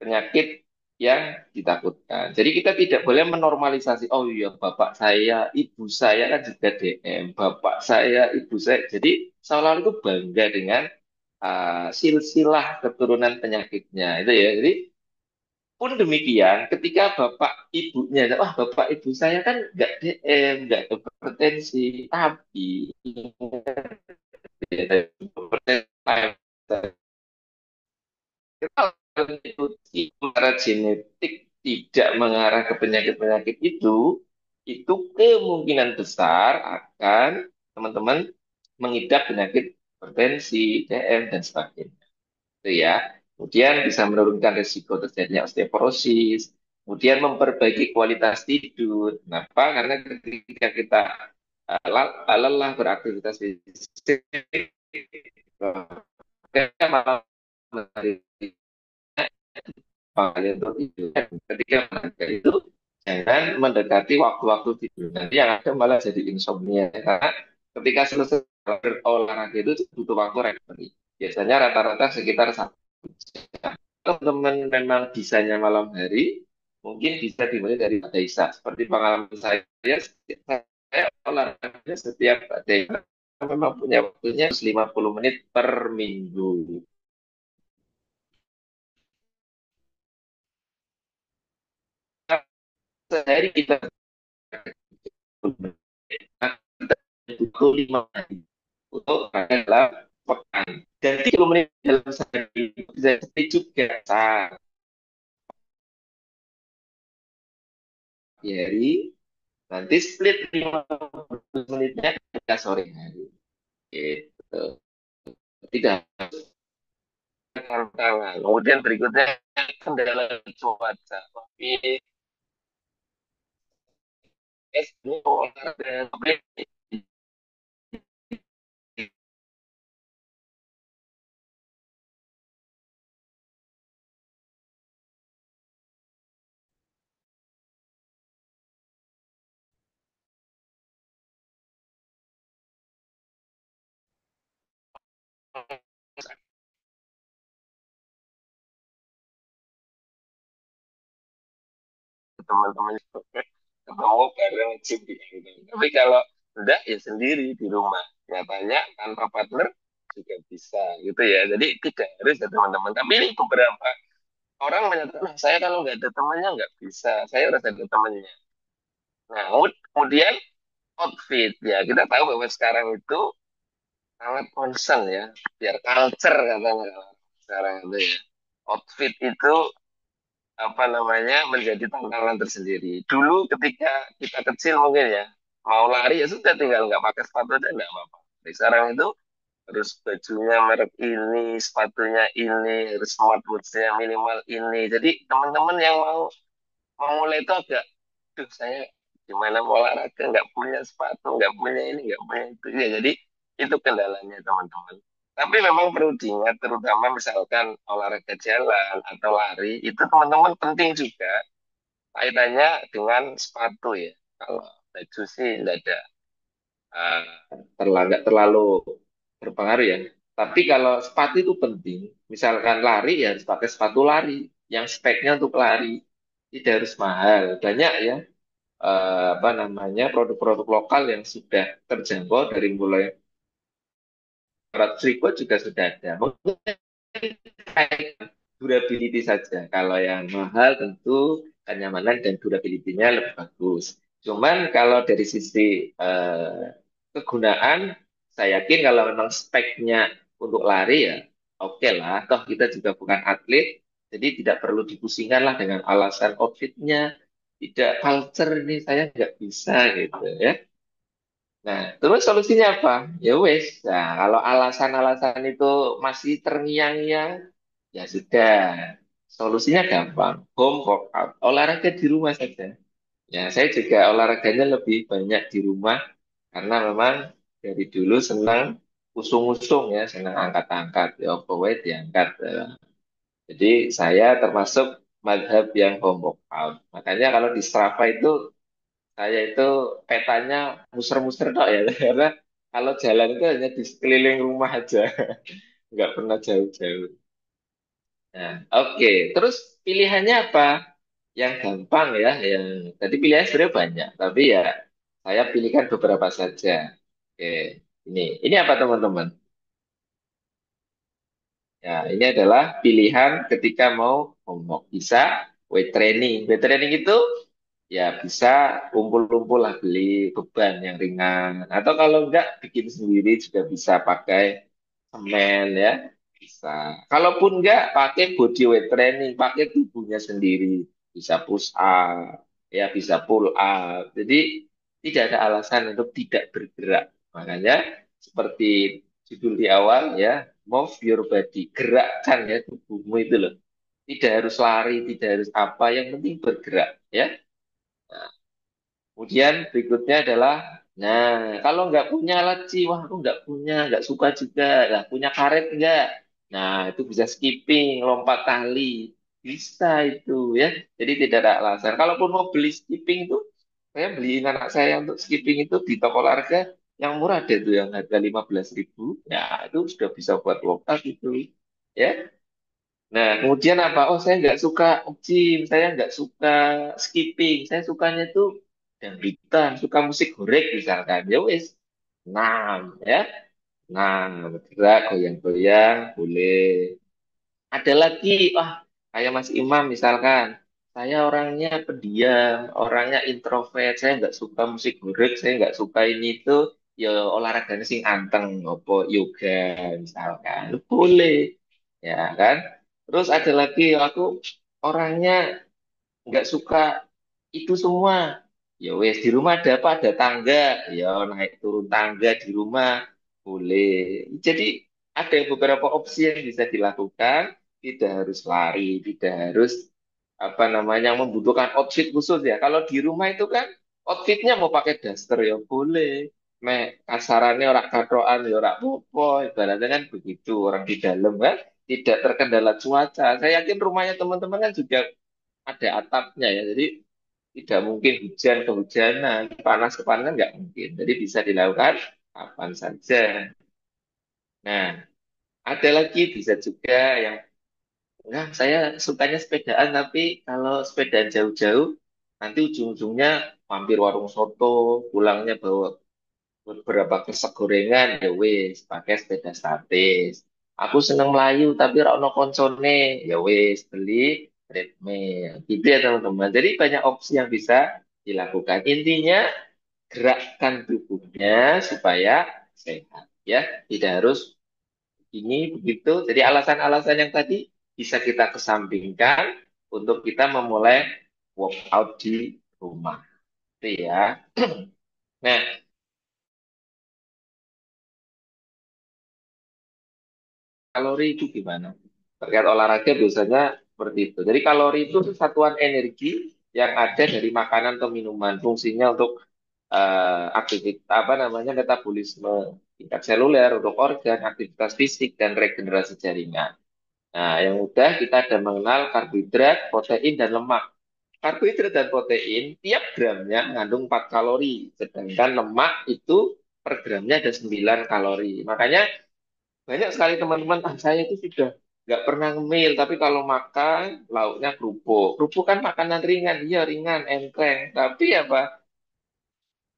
penyakit yang ditakutkan. Jadi kita tidak boleh menormalisasi, oh iya bapak saya, ibu saya kan juga DM, bapak saya, ibu saya. Jadi seolah-olah itu bangga dengan silsilah keturunan penyakitnya. Itu ya. Jadi pun demikian, ketika bapak ibunya, wah bapak ibu saya kan nggak DM, nggak hipertensi, tapi kalau itu secara genetik tidak mengarah ke penyakit-penyakit itu kemungkinan besar akan teman-teman mengidap penyakit hipertensi, DM, dan sebagainya. Itu ya. Kemudian bisa menurunkan risiko terjadinya osteoporosis, kemudian memperbaiki kualitas tidur. Kenapa? Karena ketika kita lelah beraktivitas fisik, kita malam hari untuk tidur. Ketika menjaga itu, jangan mendekati waktu-waktu tidur. Nanti yang ada malah jadi insomnia. Karena ketika selesai berolahraga itu butuh waktu recovery. Biasanya rata-rata sekitar 1 jam. teman-teman memang bisanya malam hari, mungkin bisa dimulai dari Pada Isya. Seperti pengalaman saya olahraga setiap Pada Isya memang punya waktunya 50 menit per minggu. Sehari kita butuh 5 hari untuk adalah pekan. Dan 30 menit dalam sehari itu bisa jadi juga sehari, nanti split 50 menitnya ketika sore hari. Gitu. Tidak tangan. Kemudian berikutnya kendala cuaca. Tapi olahraga teman-teman ketemu bareng gym gitu. Tapi kalau udah ya sendiri di rumah. Nyatanya tanpa partner juga bisa gitu ya. Jadi tidak harus ada teman-teman. Tapi ini beberapa orang menyatakan, nah, saya kalau nggak ada temannya nggak bisa. Saya harus ada temannya. Nah, kemudian outfit ya. Kita tahu bahwa sekarang itu sangat concern ya. Biar culture katanya kalau sekarang itu ya. Outfit itu apa namanya menjadi tantangan tersendiri. Dulu ketika kita kecil mungkin ya mau lari ya sudah tinggal nggak pakai sepatu aja nggak apa-apa. Tapi sekarang itu harus bajunya merek ini, sepatunya ini, harus smartwatchnya minimal ini. Jadi teman-teman yang mau mulai itu agak, duh saya gimana mau olahraga nggak punya sepatu, nggak punya ini, nggak punya itu. Ya jadi itu kendalanya teman-teman. Tapi memang perlu diingat, terutama misalkan olahraga jalan atau lari, itu teman-teman penting juga kaitannya dengan sepatu ya. Kalau baju sih nggak ada uh, nggak terlalu berpengaruh ya. Tapi kalau sepatu itu penting, misalkan lari ya harus pakai sepatu lari yang speknya untuk lari, tidak harus mahal. Banyak ya apa namanya produk-produk lokal yang sudah terjangkau dari mulai 100 ribu juga sudah ada. Mungkin durability saja. Kalau yang mahal tentu kenyamanan dan durability-nya lebih bagus. Cuman kalau dari sisi kegunaan, saya yakin kalau memang speknya untuk lari ya oke lah. Toh kita juga bukan atlet, jadi tidak perlu dipusingkan lah dengan alasan outfitnya. Tidak culture ini saya nggak bisa gitu ya. Nah, terus solusinya apa? Ya wes. Nah, kalau alasan-alasan itu masih terngiang-ngiang, ya sudah. Solusinya gampang. Home workout. Olahraga di rumah saja. Ya, saya juga olahraganya lebih banyak di rumah karena memang dari dulu senang usung-usung ya, senang angkat-angkat. Ya, overweight diangkat. Jadi saya termasuk madhab yang home workout. Makanya kalau di Strava itu saya itu petanya muter-muter tok ya, karena kalau jalan itu hanya di sekeliling rumah aja, nggak pernah jauh-jauh. Nah, oke. Terus pilihannya apa? Yang gampang ya, yang tadi pilihannya sebenarnya banyak, tapi ya saya pilihkan beberapa saja. Oke, ini apa teman-teman? Ya, ini adalah pilihan ketika mau ngomong. Bisa weight training. Weight training itu ya bisa kumpul-kumpul lah beli beban yang ringan. Atau kalau enggak bikin sendiri juga bisa pakai semen ya. Bisa. Kalaupun enggak pakai body weight training, pakai tubuhnya sendiri. Bisa push up, ya bisa pull up. Jadi tidak ada alasan untuk tidak bergerak. Makanya seperti judul di awal ya, move your body, gerakkan ya tubuhmu itu loh. Tidak harus lari, tidak harus apa, yang penting bergerak ya. Kemudian berikutnya adalah, nah kalau nggak punya laci, wah aku nggak punya, nggak suka juga, nah punya karet nggak? Nah itu bisa skipping, lompat tali, bisa itu ya. Jadi tidak ada alasan. Kalaupun mau beli skipping itu, saya beliin anak saya untuk skipping itu di toko olahraga yang murah deh tuh, yang harga 15 ribu. Ya itu sudah bisa buat workout itu, ya. Nah, kemudian apa? Oh, saya nggak suka gym, saya nggak suka skipping, saya sukanya tuh dangdutan, suka musik goreng misalkan. Ya wes, enam ya, enam bergerak, goyang-goyang, boleh. Ada lagi, wah, kayak Mas Imam misalkan, saya orangnya pendiam, orangnya introvert, saya nggak suka musik goreng, saya nggak suka ini itu, ya olahraganya sing anteng, opo yoga misalkan, boleh, ya kan? Terus ada lagi, aku orangnya nggak suka itu semua. Ya wes di rumah ada apa? Ada tangga. Ya naik turun tangga di rumah boleh. Jadi ada beberapa opsi yang bisa dilakukan. Tidak harus lari, tidak harus apa namanya membutuhkan outfit khusus ya. Kalau di rumah itu kan outfitnya mau pakai daster ya boleh. Kasarannya orang katroan ya orang popo. Ibaratnya kan begitu orang di dalam kan tidak terkendala cuaca. Saya yakin rumahnya teman-teman kan juga ada atapnya ya. Jadi tidak mungkin hujan kehujanan, panas kepanasan nggak mungkin. Jadi bisa dilakukan kapan saja. Nah, ada lagi bisa juga yang enggak, saya sukanya sepedaan tapi kalau sepedaan jauh-jauh nanti ujung-ujungnya mampir warung soto, pulangnya bawa beberapa kresek gorengan ya wis pakai sepeda statis. Aku seneng melayu tapi ra ono koncone ya wis beli treadmill. Gitu ya teman-teman. Jadi banyak opsi yang bisa dilakukan. Intinya gerakkan tubuhnya supaya sehat ya. Tidak harus ini begitu. Jadi alasan-alasan yang tadi bisa kita kesampingkan untuk kita memulai workout di rumah. Itu ya. Nah, kalori itu gimana? Terkait olahraga biasanya seperti itu. Jadi kalori itu satuan energi yang ada dari makanan atau minuman. Fungsinya untuk aktivitas apa namanya metabolisme tingkat seluler, untuk organ, aktivitas fisik dan regenerasi jaringan. Nah, yang mudah kita ada mengenal karbohidrat, protein dan lemak. Karbohidrat dan protein tiap gramnya mengandung 4 kalori, sedangkan lemak itu per gramnya ada 9 kalori. Makanya banyak sekali teman-teman, saya itu sudah nggak pernah ngemil, tapi kalau makan, lauknya kerupuk. Kerupuk kan makanan ringan, iya ringan, enteng. Tapi apa,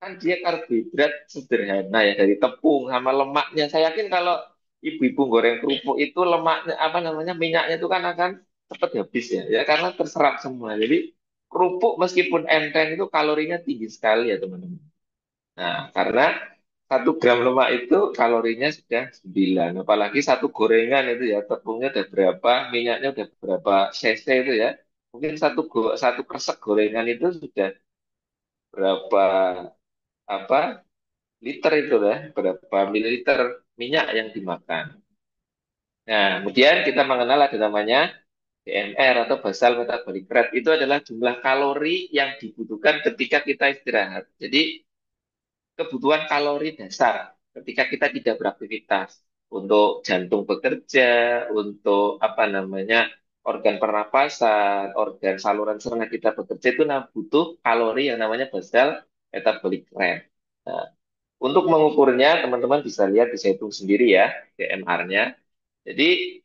kan dia karbohidrat sederhana ya, dari tepung sama lemaknya. Saya yakin kalau ibu-ibu goreng kerupuk itu lemaknya, apa namanya, minyaknya itu kan akan cepat habis ya, ya karena terserap semua. Jadi kerupuk meskipun enteng itu kalorinya tinggi sekali ya teman-teman. Nah, karena 1 gram lemak itu kalorinya sudah 9. Apalagi satu gorengan itu ya, tepungnya udah berapa, minyaknya udah berapa cc itu ya. Mungkin satu kresek gorengan itu sudah berapa apa liter itu ya, berapa mililiter minyak yang dimakan. Nah, kemudian kita mengenal ada namanya BMR atau basal metabolic rate. Itu adalah jumlah kalori yang dibutuhkan ketika kita istirahat. Jadi kebutuhan kalori dasar ketika kita tidak beraktivitas untuk jantung bekerja, untuk apa namanya organ pernapasan, organ saluran cerna kita bekerja itu butuh kalori yang namanya basal metabolic rate. Nah, untuk mengukurnya teman-teman bisa lihat bisa hitung sendiri ya BMR-nya. Jadi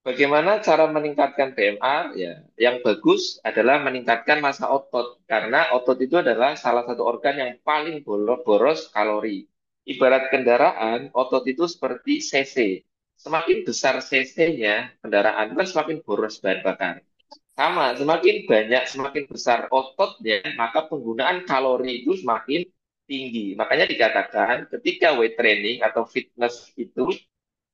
bagaimana cara meningkatkan BMR? Ya, yang bagus adalah meningkatkan massa otot karena otot itu adalah salah satu organ yang paling boros kalori. Ibarat kendaraan, otot itu seperti cc. Semakin besar cc-nya kendaraan kan semakin boros bahan bakar. Sama, semakin banyak, semakin besar ototnya, maka penggunaan kalori itu semakin tinggi. Makanya dikatakan ketika weight training atau fitness itu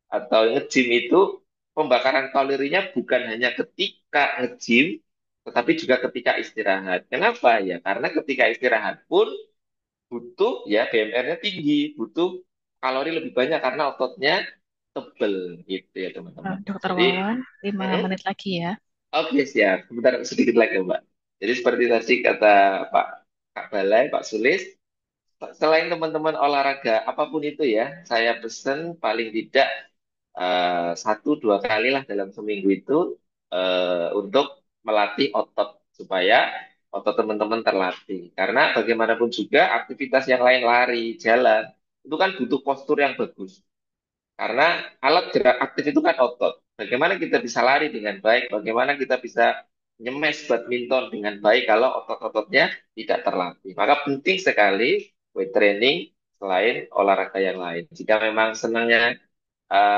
atau nge-gym itu pembakaran kalorinya bukan hanya ketika nge-gym, tetapi juga ketika istirahat. Kenapa? Ya karena ketika istirahat pun butuh ya BMR-nya tinggi, butuh kalori lebih banyak karena ototnya tebel gitu ya teman-teman. Dokter Jadi, Wawan, 5 hmm, menit lagi ya. oke siap. Sebentar sedikit lagi Mbak. Jadi seperti tadi kata Pak Kak Balai, Pak Sulis, selain teman-teman olahraga apapun itu ya, saya pesen paling tidak 1-2 kali lah dalam seminggu itu untuk melatih otot supaya otot teman-teman terlatih. Karena bagaimanapun juga aktivitas yang lain lari, jalan, itu kan butuh postur yang bagus. Karena alat gerak aktif itu kan otot. Bagaimana kita bisa lari dengan baik, bagaimana kita bisa nyemes badminton dengan baik kalau otot-ototnya tidak terlatih. Maka penting sekali weight training selain olahraga yang lain. Jika memang senangnya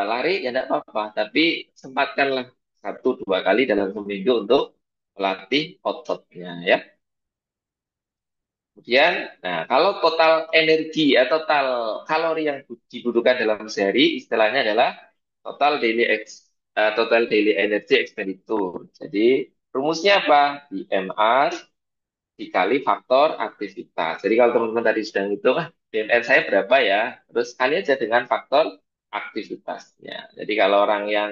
lari ya tidak apa-apa, tapi sempatkanlah 1-2 kali dalam seminggu untuk melatih ototnya ya. Kemudian, nah kalau total energi atau total kalori yang dibutuhkan dalam sehari, istilahnya adalah total daily energy expenditure. Jadi rumusnya apa? BMR dikali faktor aktivitas. Jadi kalau teman-teman tadi sudah ngitung, BMR saya berapa ya? Terus kali aja dengan faktor aktivitasnya. Jadi kalau orang yang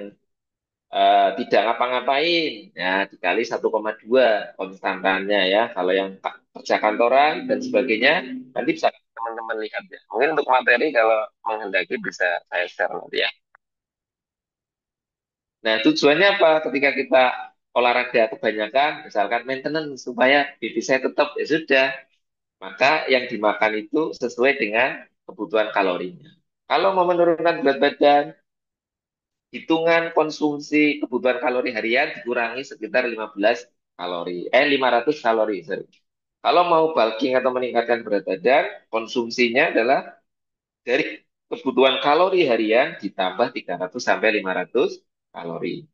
tidak ngapa-ngapain, ya dikali 1,2 konstantannya ya. Kalau yang kerja kantoran dan sebagainya, nanti bisa teman-teman lihat ya. Mungkin untuk materi kalau menghendaki bisa saya share nanti ya. Nah, tujuannya apa? Ketika kita olahraga kebanyakan, misalkan maintenance supaya BP saya tetap, ya sudah. Maka yang dimakan itu sesuai dengan kebutuhan kalorinya. Kalau mau menurunkan berat badan, hitungan konsumsi kebutuhan kalori harian dikurangi sekitar 500 kalori, sorry. Kalau mau bulking atau meningkatkan berat badan, konsumsinya adalah dari kebutuhan kalori harian ditambah 300 sampai 500 kalori.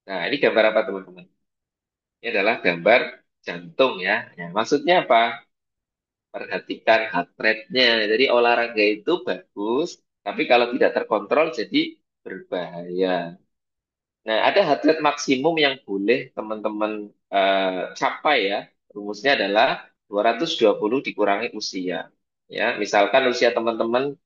Nah, ini gambar apa teman-teman? Ini adalah gambar jantung ya. Ya, maksudnya apa? Perhatikan heart rate-nya. Jadi olahraga itu bagus, tapi kalau tidak terkontrol jadi berbahaya. Nah, ada heart rate maksimum yang boleh teman-teman capai ya. Rumusnya adalah 220 dikurangi usia. Ya, misalkan usia teman-teman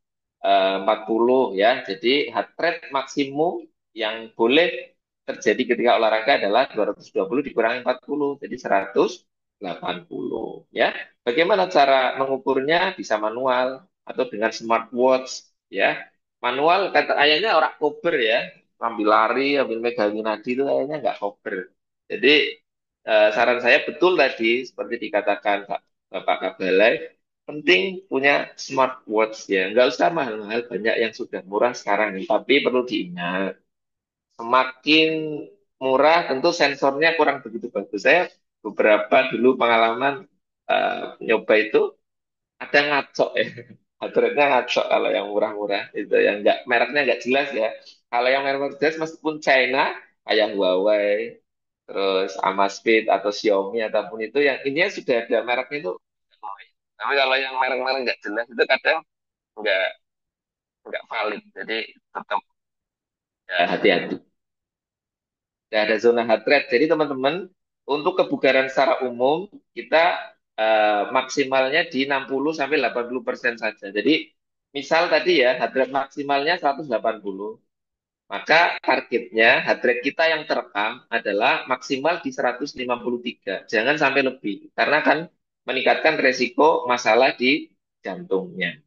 40 ya. Jadi heart rate maksimum yang boleh terjadi ketika olahraga adalah 220 dikurangi 40, jadi 180 ya. Bagaimana cara mengukurnya? Bisa manual atau dengan smartwatch ya. Manual kata ayahnya orang kober ya, ambil lari, ambil megangin nadi itu kayaknya nggak kober. Jadi saran saya betul tadi seperti dikatakan Bapak Kabalai, penting punya smartwatch ya. Nggak usah mahal-mahal, banyak yang sudah murah sekarang nih. Tapi perlu diingat, semakin murah tentu sensornya kurang begitu bagus. Saya beberapa dulu pengalaman nyoba itu ada ngaco ya. Aturannya ngaco kalau yang murah-murah itu yang nggak mereknya nggak jelas ya. Kalau yang merek jelas meskipun China kayak Huawei, terus Amazfit atau Xiaomi ataupun itu yang ini sudah ada mereknya itu. Tapi kalau yang merek-merek nggak jelas itu kadang nggak nggak valid. Jadi tetap ya, hati-hati. Nggak ada zona heart rate. Jadi teman-teman untuk kebugaran secara umum kita maksimalnya di 60 sampai 80% saja. Jadi misal tadi ya heart rate maksimalnya 180. Maka targetnya heart rate kita yang terekam adalah maksimal di 153. Jangan sampai lebih. Karena kan meningkatkan resiko masalah di jantungnya.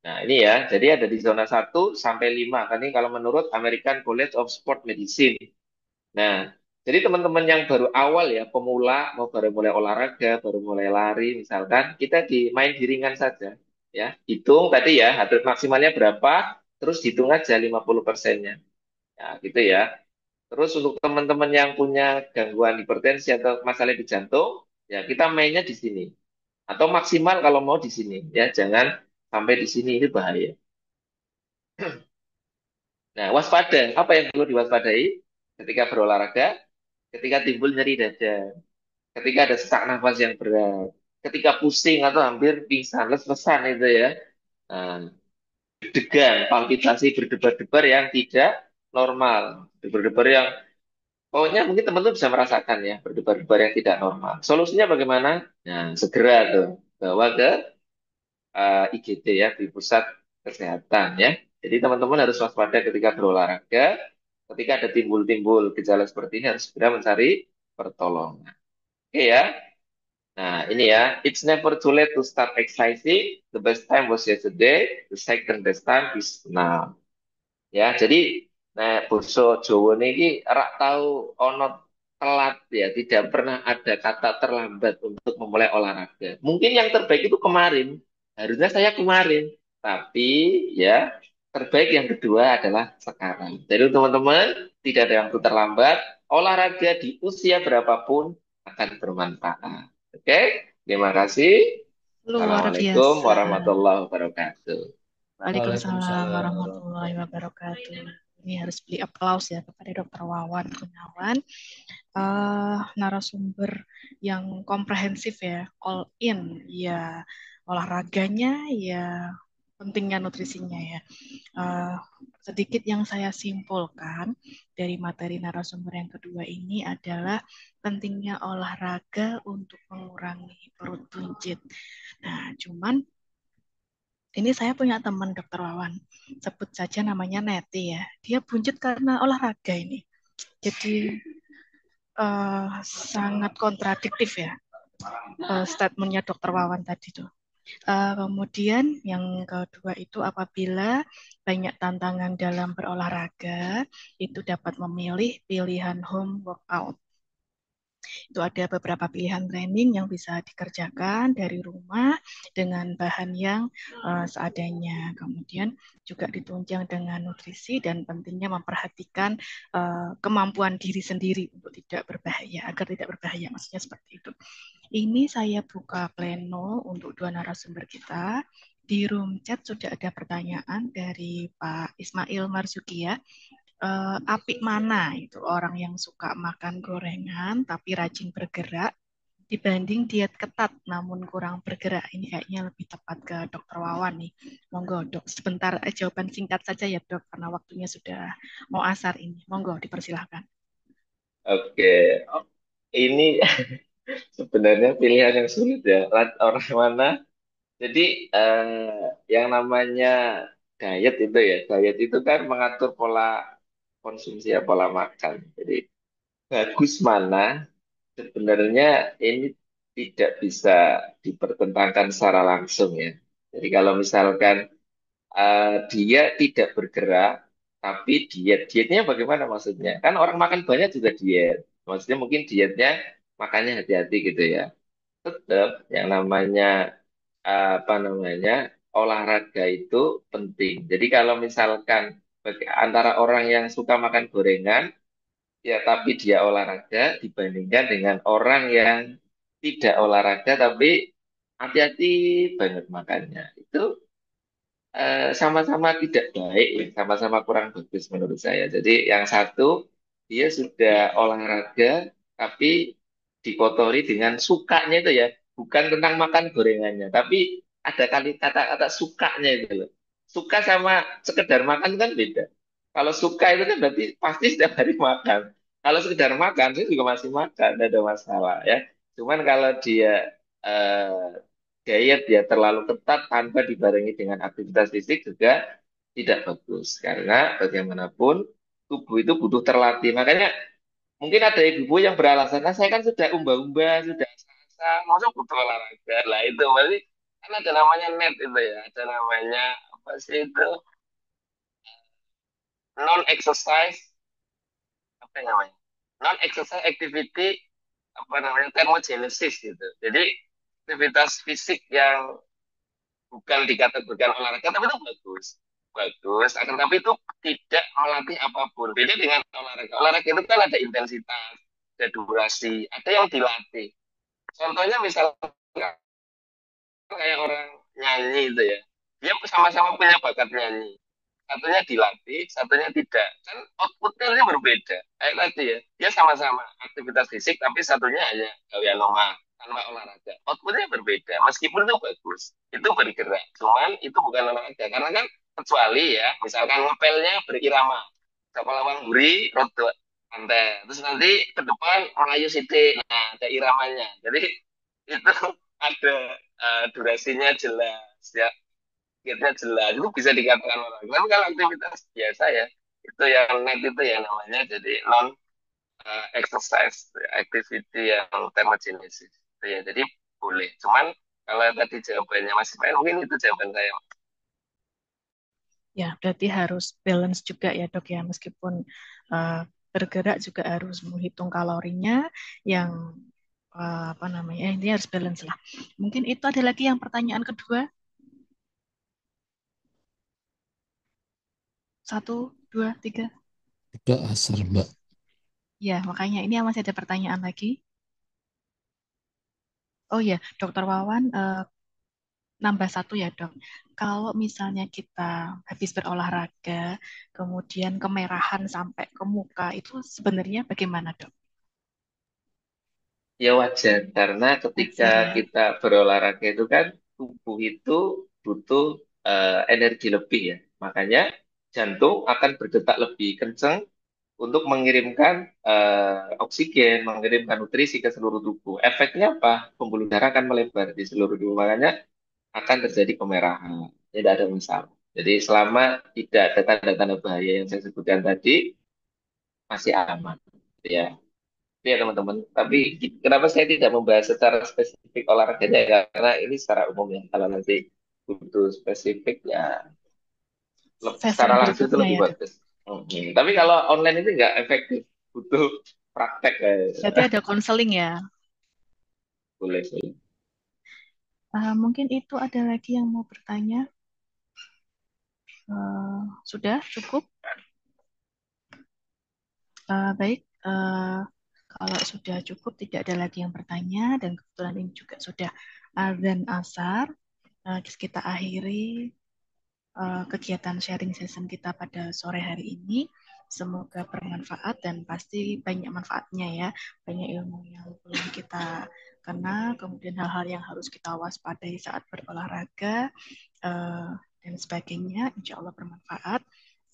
Nah, ini ya. Jadi ada di zona 1 sampai 5. Kan ini kalau menurut American College of Sport Medicine. Nah, jadi teman-teman yang baru awal ya, pemula, mau baru mulai olahraga, baru mulai lari, misalkan, kita main di ringan saja. Ya, hitung tadi ya, heart rate maksimalnya berapa, terus hitung aja 50%-nya. Ya, gitu ya. Terus untuk teman-teman yang punya gangguan hipertensi atau masalah di jantung, ya kita mainnya di sini. Atau maksimal kalau mau di sini. Ya, jangan sampai di sini, ini bahaya. Nah, waspada. Apa yang perlu diwaspadai ketika berolahraga? Ketika timbul nyeri dada, ketika ada sesak nafas yang berat, ketika pusing atau hampir pingsan, les-lesan itu ya. Nah, degan, palpitasi berdebar-debar yang tidak normal, berdebar yang pokoknya mungkin teman-teman bisa merasakan ya, berdebar-debar yang tidak normal. Solusinya bagaimana? Nah, segera tuh bawa ke IGD ya, di pusat kesehatan ya. Jadi teman-teman harus waspada ketika berolahraga, ketika ada timbul-timbul gejala seperti ini harus segera mencari pertolongan. Oke ya. Nah, ini ya. It's never too late to start exercising. The best time was yesterday. The second best time is now. Ya, jadi nah basa Jawa niki rak tahu ono telat ya, tidak pernah ada kata terlambat untuk memulai olahraga. Mungkin yang terbaik itu kemarin. Harusnya saya kemarin. Tapi ya terbaik yang kedua adalah sekarang. Jadi teman-teman, tidak ada yang terlambat. Olahraga di usia berapapun akan bermanfaat. Oke, terima kasih. Luar Assalamualaikum biasa. warahmatullahi wabarakatuh. Waalaikumsalam Waalaikumsalam warahmatullahi wabarakatuh. Ini harus beli aplaus ya kepada Dokter Wawan Gunawan, narasumber yang komprehensif ya, all in ya, olahraganya ya, pentingnya nutrisinya ya. Sedikit yang saya simpulkan dari materi narasumber yang kedua ini adalah pentingnya olahraga untuk mengurangi perut buncit. Nah, cuman ini saya punya teman Dokter Wawan, sebut saja namanya Neti ya. Dia buncit karena olahraga ini. Jadi sangat kontradiktif ya statementnya Dokter Wawan tadi tuh. Kemudian yang kedua itu apabila banyak tantangan dalam berolahraga, itu dapat memilih pilihan home workout. Itu ada beberapa pilihan training yang bisa dikerjakan dari rumah dengan bahan yang seadanya. Kemudian juga ditunjang dengan nutrisi dan pentingnya memperhatikan kemampuan diri sendiri untuk tidak berbahaya, agar tidak berbahaya, maksudnya seperti itu. Ini saya buka pleno untuk dua narasumber kita. Di room chat sudah ada pertanyaan dari Pak Ismail Marzuki ya. Apik mana itu orang yang suka makan gorengan tapi rajin bergerak dibanding diet ketat namun kurang bergerak. Ini kayaknya lebih tepat ke Dokter Wawan nih. Monggo Dok, sebentar jawaban singkat saja ya Dok, karena waktunya sudah mau asar ini. Monggo dipersilahkan. Oke, ini sebenarnya pilihan yang sulit ya. Orang mana? Jadi yang namanya diet itu kan mengatur pola konsumsi ya, pola makan. Jadi bagus mana? Sebenarnya ini tidak bisa dipertentangkan secara langsung ya. Jadi kalau misalkan dia tidak bergerak, tapi dietnya bagaimana maksudnya? Kan orang makan banyak juga diet. Maksudnya mungkin dietnya makannya hati-hati gitu ya. Tetap yang namanya olahraga itu penting. Jadi kalau misalkan antara orang yang suka makan gorengan ya tapi dia olahraga dibandingkan dengan orang yang tidak olahraga tapi hati-hati banget makannya. Itu sama-sama tidak baik, ya. Sama-sama kurang bagus menurut saya. Jadi yang satu dia sudah olahraga tapi dikotori dengan sukanya itu ya, bukan tentang makan gorengannya, tapi ada kali kata-kata sukanya itu loh. Suka sama sekedar makan kan beda. Kalau suka itu kan berarti pasti setiap hari makan. Kalau sekedar makan, saya juga masih makan, tidak ada masalah ya. Cuman kalau dia eh, diet ya terlalu ketat tanpa dibarengi dengan aktivitas fisik juga tidak bagus karena bagaimanapun tubuh itu butuh terlatih. Makanya mungkin ada ibu yang beralasan, nah saya kan sudah umba-umba, sudah asa, masa butuh olahraga. Lah itu berarti kan ada namanya net itu ya, ada namanya apa sih itu non exercise apa namanya non exercise activity apa namanya thermogenesis gitu. Jadi aktivitas fisik yang bukan dikategorikan olahraga tapi itu bagus akan tapi itu tidak melatih apapun beda dengan olahraga itu kan ada intensitas ada durasi ada yang dilatih contohnya misalnya kayak orang nyanyi itu ya dia sama-sama punya bakat nyanyi satunya dilatih satunya tidak kan outputnya berbeda kayak tadi ya dia sama-sama aktivitas fisik tapi satunya hanya gawean normal tanpa olahraga outputnya berbeda meskipun itu bagus itu bergerak cuman itu bukan olahraga karena kan kecuali ya misalkan ngepelnya berirama Kapalawan Guri rodo pantai terus nanti ke depan Melayu Siti nah ada iramanya jadi itu ada durasinya jelas ya targetnya jelas itu bisa dikatakan orang tapi kalau aktivitas biasa ya itu yang net itu ya namanya jadi non exercise activity yang thermogenesis itu ya jadi boleh cuman kalau tadi jawabannya masih main mungkin itu jawaban saya. Ya, berarti harus balance juga ya dok ya, meskipun bergerak juga harus menghitung kalorinya yang apa namanya, ini harus balance lah. Mungkin itu ada lagi yang pertanyaan kedua. 1, 2, 3. 3 asar, Mbak. Ya, makanya ini masih ada pertanyaan lagi. Oh ya, Dokter Wawan, nambah satu ya dok. Kalau misalnya kita habis berolahraga, kemudian kemerahan sampai ke muka, itu sebenarnya bagaimana dok? Ya wajar, karena ketika Wajar ya. kita berolahraga itu kan tubuh itu butuh energi lebih ya. Makanya jantung akan berdetak lebih kencang untuk mengirimkan oksigen, mengirimkan nutrisi ke seluruh tubuh. Efeknya apa? Pembuluh darah akan melebar di seluruh tubuh. Makanya akan terjadi kemerahan. Tidak ada masalah. Jadi selama tidak ada tanda-tanda bahaya yang saya sebutkan tadi, masih aman. Ya. Ya teman-teman. Tapi kenapa saya tidak membahas secara spesifik olahraganya ya? Karena ini secara umum ya. Kalau nanti butuh spesifik ya Session secara langsung itu berikutnya lebih ya dok. bagus. Tapi kalau online itu nggak efektif. Butuh praktek Berarti ada konseling ya. boleh sih. Mungkin itu ada lagi yang mau bertanya. Sudah cukup? Baik. Kalau sudah cukup, tidak ada lagi yang bertanya, dan kebetulan ini juga sudah azan asar, kita akhiri kegiatan sharing session kita pada sore hari ini. Semoga bermanfaat dan pasti banyak manfaatnya ya, banyak ilmu yang belum kita kenal, kemudian hal-hal yang harus kita waspadai saat berolahraga dan sebagainya. Insya Allah bermanfaat.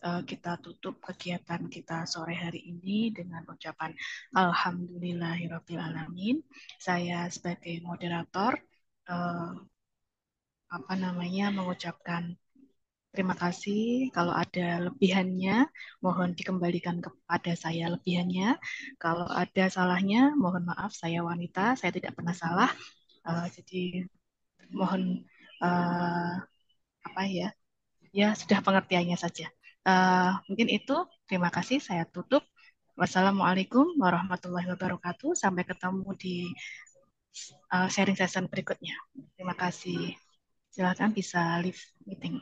Kita tutup kegiatan kita sore hari ini dengan ucapan Alhamdulillahirrabbilalamin. Saya sebagai moderator mengucapkan terima kasih. Kalau ada lebihannya, mohon dikembalikan kepada saya lebihannya. Kalau ada salahnya, mohon maaf, saya wanita, saya tidak pernah salah. Jadi mohon sudah pengertiannya saja. Mungkin itu. Terima kasih. Saya tutup. Wassalamualaikum warahmatullahi wabarakatuh. Sampai ketemu di sharing session berikutnya. Terima kasih. Silakan bisa leave meeting.